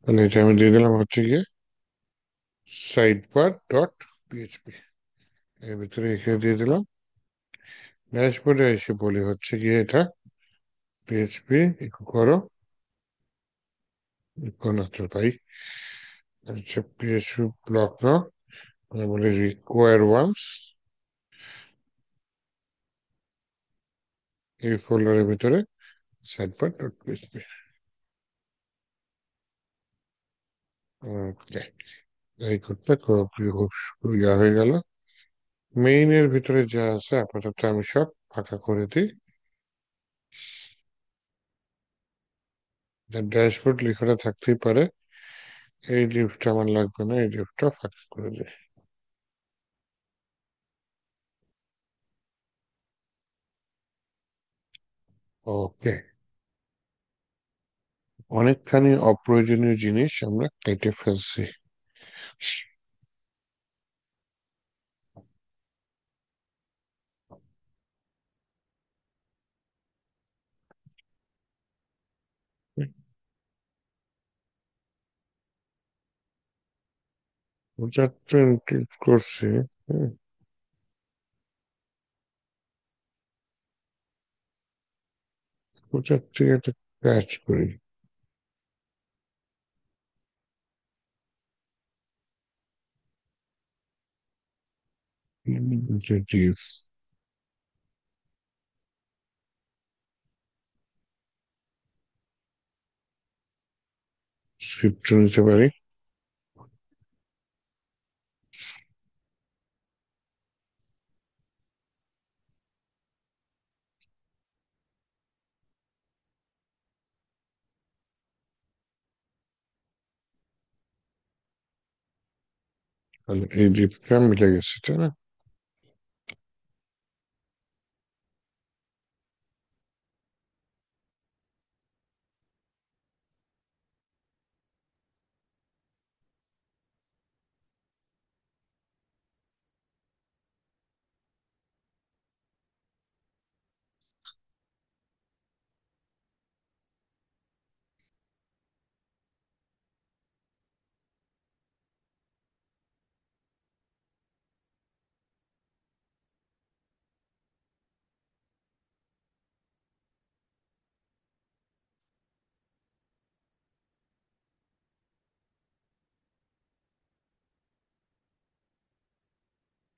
তাহলে এটা আমি দিয়ে দিলাম হচ্ছে গিয়ে সাইড বার ডট পিএইচপি এর ভিতরে এখানে দিয়ে দিলাম। ড্যাশবোর্ডে এসে বলি হচ্ছে গিয়ে এটা পিএইচপি একটু করো কোনাত্র পাই। আচ্ছা পিএইচপি ব্লক না বলে রিকোয়ার ওয়ান্স এই ফোল্ডারের ভিতরে সাইডবার ডট পিএইচপি। ওকে, এই করতে খুব ইয়া হয়ে গেল। মেইনের ভিতরে যা আছে আপাতত আমি সব ফাঁকা করে দিই। ড্যাশবোর্ড লেখাটা থাকতেই পারে। এই লিফটটা আমার লাগবে না, এই লিফটটা ফাঁকা করে দিই। ওকে, অনেকখানি অপ্রয়োজনীয় জিনিস আমরা কেটে ফেলছি। ওটা তো ইনক্লুড করছি। হ্যাঁ, ওটার থেকে একটা কাজ করি। স্ক্রিপ্ট নিতে পারি। তাহলে এই লিফটটা মিলে গেছে, তাই না?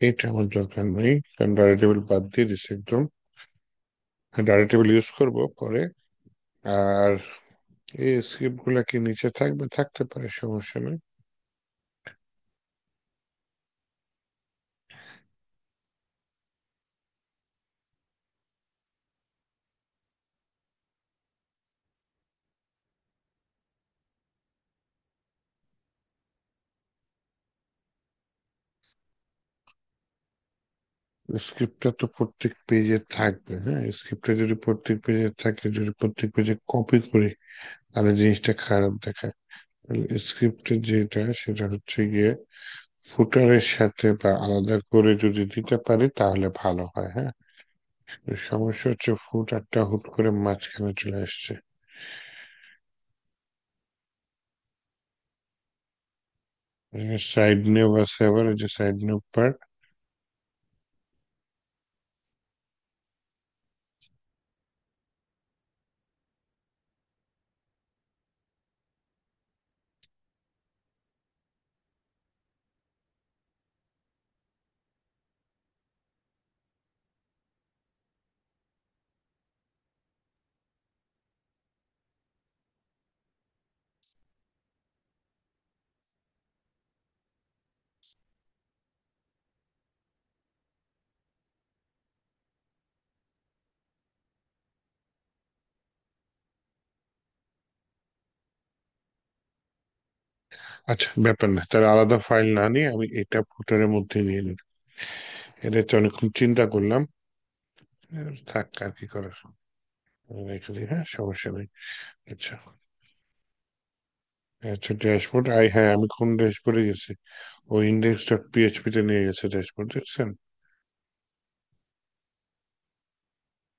এটা আমার দরকার নেই, কারণ ডাটা টেবিল বাদ দিয়ে দিচ্ছি একদম। ডাটা টেবিল ইউজ করবো পরে। আর এই স্ক্রিপ্ট গুলা কি নিচে থাকবে? থাকতে পারে, সমস্যা নেই। স্ক্রিপ্টটা তো প্রত্যেক পেজে থাকবে। হ্যাঁ, স্ক্রিপ্টটা যদি প্রত্যেক পেজে থাকে, যদি প্রত্যেক পেজে কপি করি তাহলে জিনিসটা খারাপ দেখায়। স্ক্রিপ্টের যেটা সেটা হচ্ছে গিয়ে ফুটারের সাথে বা আলাদা করে যদি দিতে পারি তাহলে ভালো হয়। হ্যাঁ, সমস্যা হচ্ছে ফুটারটা হুট করে মাঝখানে চলে আসছে। সাইড নিউ আছে, আবার ওই যে সাইড নিউ পার্ট। আচ্ছা, ব্যাপার না, তাহলে আলাদা ফাইল না নিয়ে আমি এটা ফুটারের মধ্যে নিয়ে নিই। এটা তো অনেকক্ষণ চিন্তা করলাম। থাক, আর কি করার, রেখে দিই। হ্যাঁ, সমস্যা নেই। আচ্ছা। আচ্ছা, ড্যাশবোর্ড হ্যাঁ, আমি কোন ড্যাশবোর্ডে গেছি? ও ইন্ডেক্স ডট পিএইচপি তে নিয়ে গেছে ড্যাশবোর্ড, দেখছেন?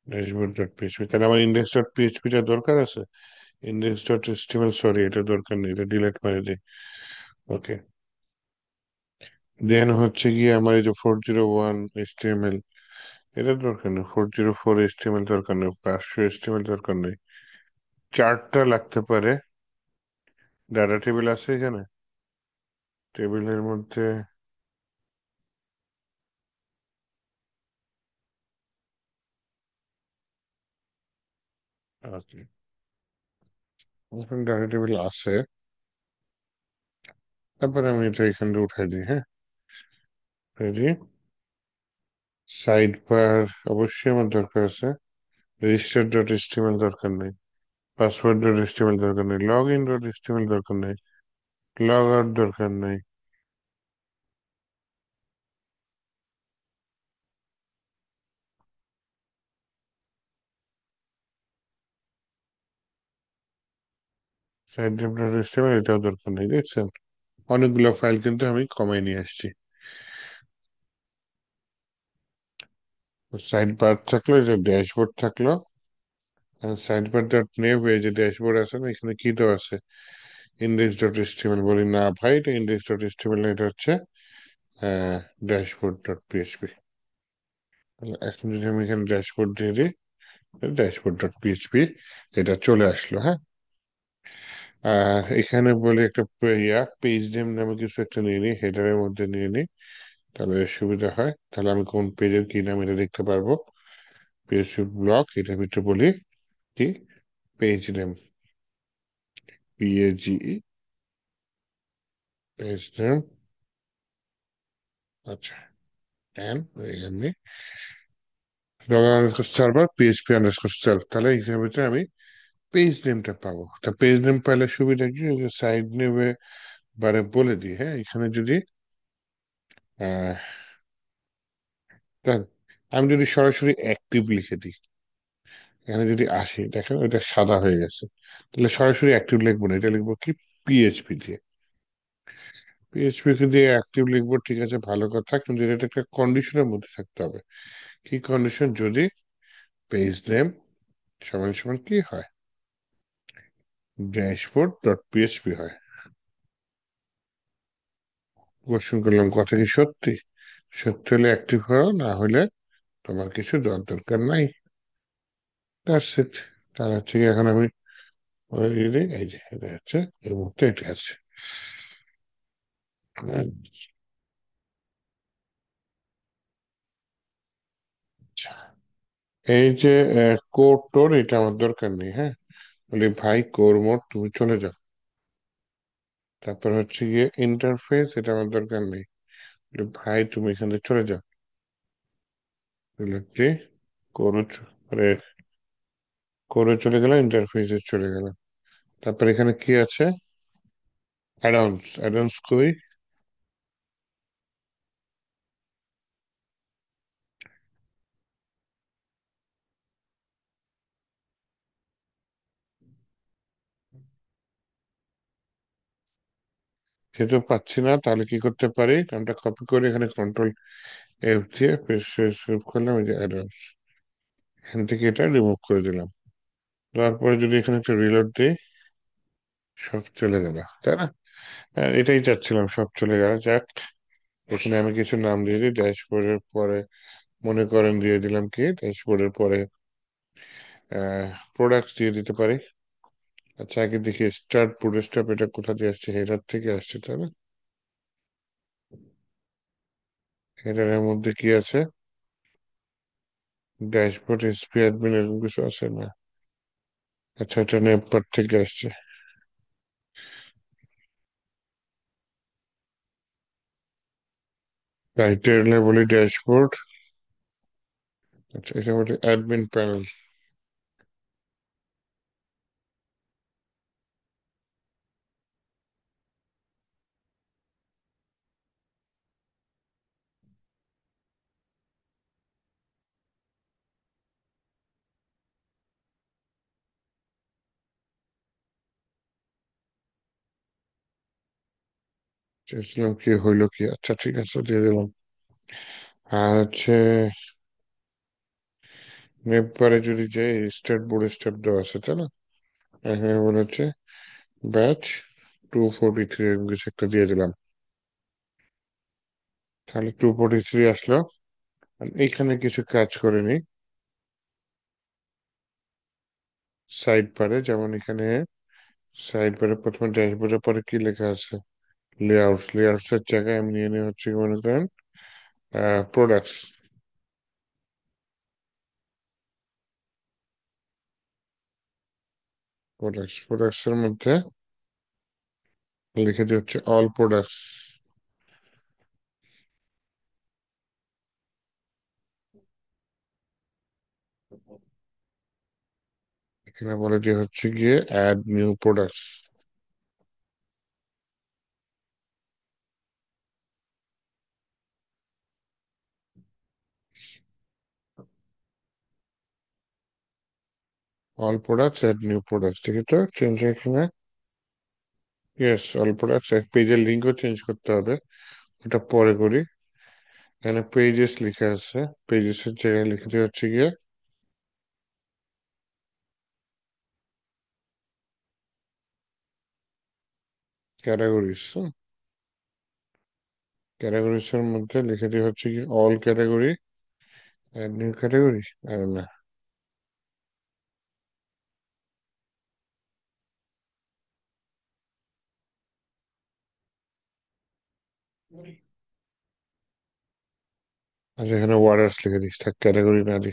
ড্যাশবোর্ড ডট পিএইচপি, তাহলে আমার ইন্ডেক্স ডট পিএইচপি টা দরকার আছে। ইন্ডেক্স ডট এচটিএমএল, সরি, এটা দরকার নেই, এটা ডিলিট করে দিই। ওকে। দেন হচ্ছে গিয়ে আমার এই যে 401 HTML, এটা দরকার নেই। 404 HTML দরকার নেই, 500 HTML দরকার নেই। চারটা লাগতে পারে। ডাটা টেবিল আছে এখানে, টেবিলের মধ্যে। আচ্ছা, ডাটা টেবিল আছে। তারপরে আমি এটা এখান থেকে উঠাই দিই, হ্যাঁ। রেডি। সাইড বার অবশ্যই আমার দরকার আছে। রেজিস্টার ডট এচটিএমএল দরকার নেই। পাসওয়ার্ড ডট এচটিএমএল দরকার নেই। লগ ইন ডট এচটিএমএল দরকার নেই। লগ আউট দরকার নেই। সাইড ডট এচটিএমএল এটাও দরকার নেই, দেখছেন? অনেকগুলো ফাইল কিন্তু আমি কমাই নিয়ে আসছি। সাইড বার থাকলো, এটা ড্যাশবোর্ড থাকলো। সাইড বার ডট নেভ, এই যে ড্যাশবোর্ড আছে না, এখানে কি দেওয়া আছে? Index dot HTML. বলি না ভাই, এটা ইন্ডেক্স ডট এচটিএমএল না, এটা হচ্ছে ড্যাশবোর্ড ডট পিএইচপি। এখন যদি আমি এখানে ড্যাশবোর্ড দিয়ে দিই, ড্যাশবোর্ড ডট পিএইচপি, এটা চলে আসলো, হ্যাঁ। আর এখানে বলে একটা পেজ নেম নামে কিছু একটা নিয়ে নিই, হেডারের মধ্যে নিয়ে নিই, তাহলে সুবিধা হয়। তাহলে আমি কোন পেজের কি নাম এটা দেখতে পারবো। পিএইচপি ব্লক, এটার ভিতরে বলি কি, page name, PAGE, page name. আচ্ছা, এন, এমনি log underscore server PHP underscore self, তাহলে এখানের ভিতরে আমি পেজ নেমটা পাবো। তা পেজ নেম পাইলে সুবিধা কি, ওই যে সাইড নেমে বারে বলে দিই, হ্যাঁ। এখানে যদি আহ দেখ, আমি যদি সরাসরি অ্যাক্টিভ লিখে দিই, এখানে যদি আসি, দেখেন ওইটা সাদা হয়ে গেছে। তাহলে সরাসরি অ্যাক্টিভ লিখবো না, এটা লিখবো কি, পিএইচপি দিয়ে। পিএইচপি কে দিয়ে অ্যাক্টিভ লিখবো, ঠিক আছে, ভালো কথা, কিন্তু এটা একটা কন্ডিশনের মধ্যে থাকতে হবে। কি কন্ডিশন? যদি পেজ নেম সমান সমান কি হয়, ড্যাশবোর্ড ডট পিএইচপি হয়। কোশ্চেন করলাম, কথা কি সত্যি? সত্যি হলে অ্যাক্টিভ করো, না হলে তোমার কিছু দেওয়ার দরকার নাই। That's it. তাহলে হচ্ছে কি, এখন আমি এই যে এটা হচ্ছে, এর মধ্যে এটা আছে। আচ্ছা, এই যে কোর টোর, এটা আমার দরকার নেই, হ্যাঁ। বলি ভাই কোর মোড তুমি চলে যাও। তারপর হচ্ছে গিয়ে ইন্টারফেস, এটা আমার দরকার নেই। বলি ভাই তুমি এখান থেকে চলে যাও। বলে কোরে মানে কোরে চলে গেল, ইন্টারফেসে চলে গেল। তারপর এখানে কি আছে? অ্যাডন্স। অ্যাডন্স কই? যেহেতু পাচ্ছি না, তাহলে কি করতে পারি, নামটা কপি করে এখানে Ctrl F দিয়ে সেভ করলাম, এই যে অ্যাডন্স। এখান থেকে এটা রিমুভ করে দিলাম। তারপরে যদি এখানে একটা রিলোড দিই, সব চলে গেল, তাই না? এটাই চাচ্ছিলাম, সব চলে গেল, যাক। এখানে আমি কিছু নাম দিয়ে দিই, ড্যাশবোর্ডের পরে মনে করেন দিয়ে দিলাম কি, ড্যাশবোর্ডের পরে প্রোডাক্টস দিয়ে দিতে পারি। আচ্ছা, আগে দেখি স্টার্ট বুটস্ট্র্যাপ, এটা কোথা দিয়ে আসছে? হেডার থেকে আসছে, তাই না? হেডারের মধ্যে কি আছে? ড্যাশবোর্ড, এসপি অ্যাডমিন, এরকম কিছু আছে না? আচ্ছা, এটা নেটপার থেকে আসছে। টাইটেল বলি ড্যাশবোর্ড। আচ্ছা, এটা বলি অ্যাডমিন প্যানেল। চেয়েছিলাম কি হইলো কি, আচ্ছা ঠিক আছে, দিয়ে দিলাম। আর হচ্ছে নেটবারে যদি যাই, স্টার্ট বোর্ড স্টেপ দেওয়া আছে, তাই না? এখানে মনে হচ্ছে ব্যাচ 243, এরকম কিছু একটা দিয়ে দিলাম। তাহলে 243 আসলো। আর এইখানে কিছু কাজ করে নি সাইড বারে, যেমন এখানে সাইড বারে প্রথমে ড্যাশবোর্ডের পরে কি লেখা আছে, লেআউটস এর জায়গায় আমি নিয়ে নিয়ে হচ্ছে কি মনে করেন প্রোডাক্টস। প্রোডাক্টস এর মধ্যে লিখে দিয়ে হচ্ছে অল প্রোডাক্টস। এখানে বলে যে হচ্ছে গিয়ে add new products. All products add new products, ঠিক আছে, চেঞ্জ এখানে। Yes, all products. এক পেজের লিঙ্কও চেঞ্জ করতে হবে, ওটা পরে করি। এখানে পেজেস লেখা আছে, পেজেস এর জায়গায় লিখে দিয়ে হচ্ছে গিয়ে ক্যাটাগরিজ। ক্যাটাগরিজ এর মধ্যে লিখে দিয়ে হচ্ছে কি all category add new category. আর না, আচ্ছা এখানে ওয়াটার্স লিখে দিস, থাক ক্যাটাগরি না দি।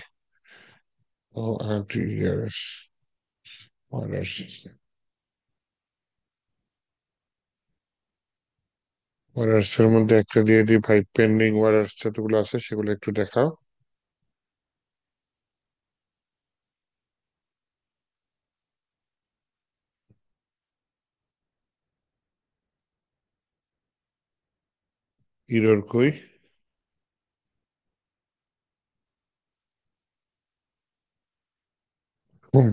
ও আর টি ইয়ার্স, ওয়াটার্স। ওয়াটার্স এর মধ্যে একটা দিয়ে দিই ভাই, পেন্ডিং ওয়াটার্স যতগুলো আছে সেগুলো একটু দেখাও। ইরর কই? হুম,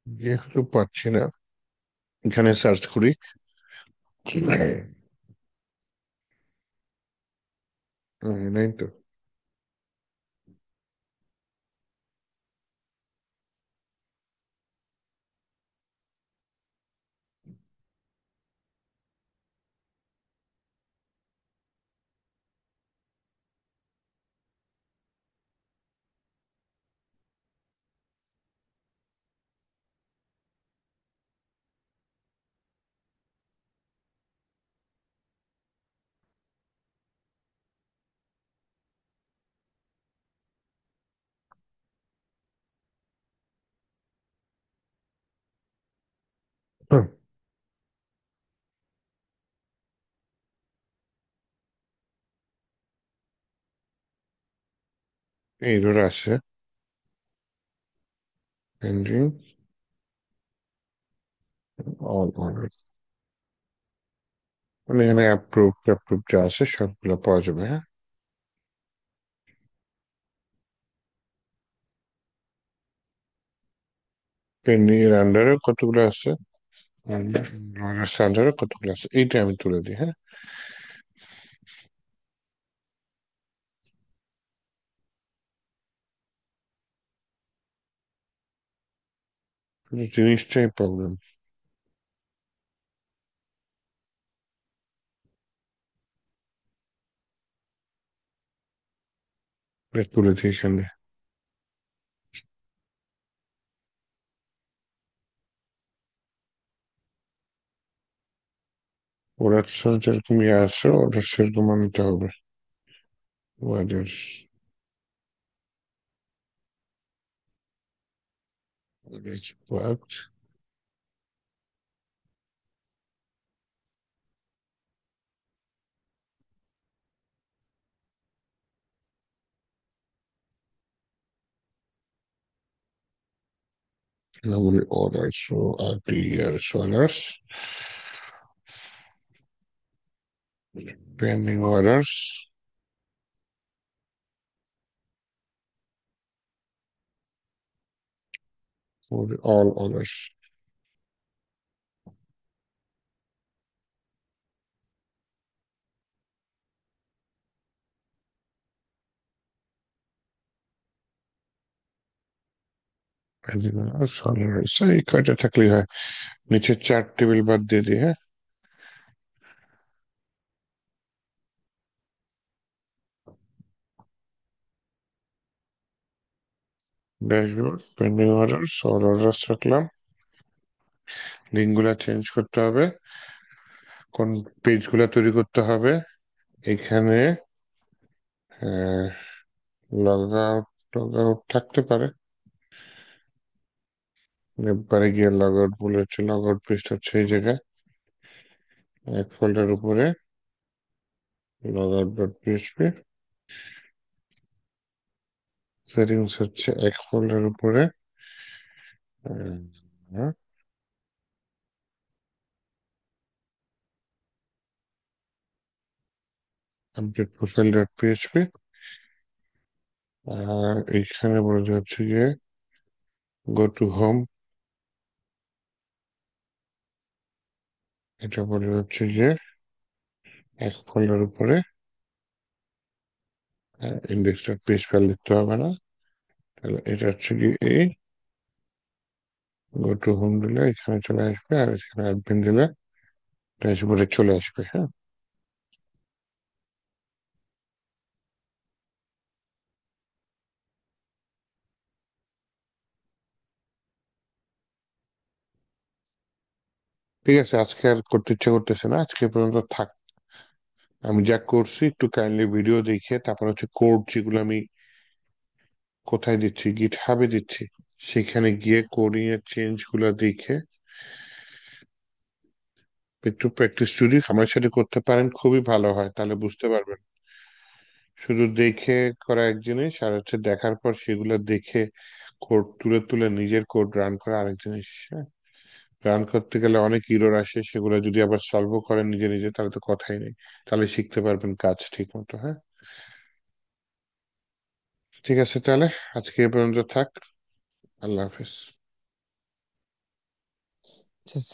যেহেতু পাচ্ছি না, এখানে সার্চ করি। নাই তো। এইরর আসে পেন্ডিং অল অর্ডার, মানে এখানে অ্যাপ্রুভ যা আছে সবগুলো পাওয়া যাবে, হ্যাঁ। পেন্ডিং এর আন্ডারে কতগুলো আছে, আন্ডারে কতগুলো আছে এইটা আমি তুলে দিই, হ্যাঁ। কিন্তু জিনিসটাই প্রবলেম। তুলে দিই এখানে। ওরা যেরকম ইয়ে আছে ওটা সেরকম আনতে হবে। ওদের works normally orders, so RTERs orders, pending orders for all orders. এই কয়টা থাকলেই হয়। নিচে 4 টেবিল বাদ দিয়ে দিই, হ্যাঁ। ড্যাশবোর্ড, পেন্ডিং অর্ডার, সল অর্ডার রাখলাম। লিঙ্ক গুলা চেঞ্জ করতে হবে, কোন পেজ গুলা তৈরি করতে হবে। এখানে লগ আউট লগ আউট থাকতে পারে। এবারে গিয়ে লগ আউট বলে হচ্ছে, লগ আউট পেজটা হচ্ছে এই জায়গায়, এক ফোল্ডার উপরে log out dot PHP. Settings হচ্ছে এক ফোল্ডার উপরে আপডেট প্রোফাইল ডট পিএইচপি। আর এইখানে বলে যাচ্ছে গিয়ে গো টু হোম, এটা বলে হচ্ছে যে এক ফোল্ডার উপরে ইন্ডেক্স ডট পিএইচপি লিখতে হবে না। তাহলে এটা হচ্ছে কি এই গো টু হোম দিলে এখানে চলে আসবে, আর এখানে অ্যাডমিন দিলে ড্যাশবোর্ডে চলে আসবে, হ্যাঁ। ঠিক আছে, আজকে আর করতে ইচ্ছে করতেছে না, আজকে পর্যন্ত থাক। আমি যা করছি একটু কাইন্ডলি ভিডিও দেখে তারপর হচ্ছে কোড যেগুলো আমি কোথায় দিচ্ছি, গিট হাবে দিচ্ছি, সেখানে গিয়ে কোডিং এর চেঞ্জ গুলা দেখে একটু প্র্যাকটিস যদি আমার সাথে করতে পারেন খুবই ভালো হয়, তাহলে বুঝতে পারবেন। শুধু দেখে করা এক জিনিস, আর হচ্ছে দেখার পর সেগুলো দেখে কোড তুলে তুলে নিজের কোড রান করা আরেক জিনিস, হ্যাঁ। রান করতে গেলে অনেক ইরর আসে, সেগুলো যদি আবার সলভও করেন নিজে নিজে তাহলে তো কথাই নেই, তাহলে শিখতে পারবেন কাজ ঠিক মতো, হ্যাঁ। ঠিক আছে তাহলে, আজকে এ পর্যন্ত থাক। আল্লাহ হাফেজ। আচ্ছা,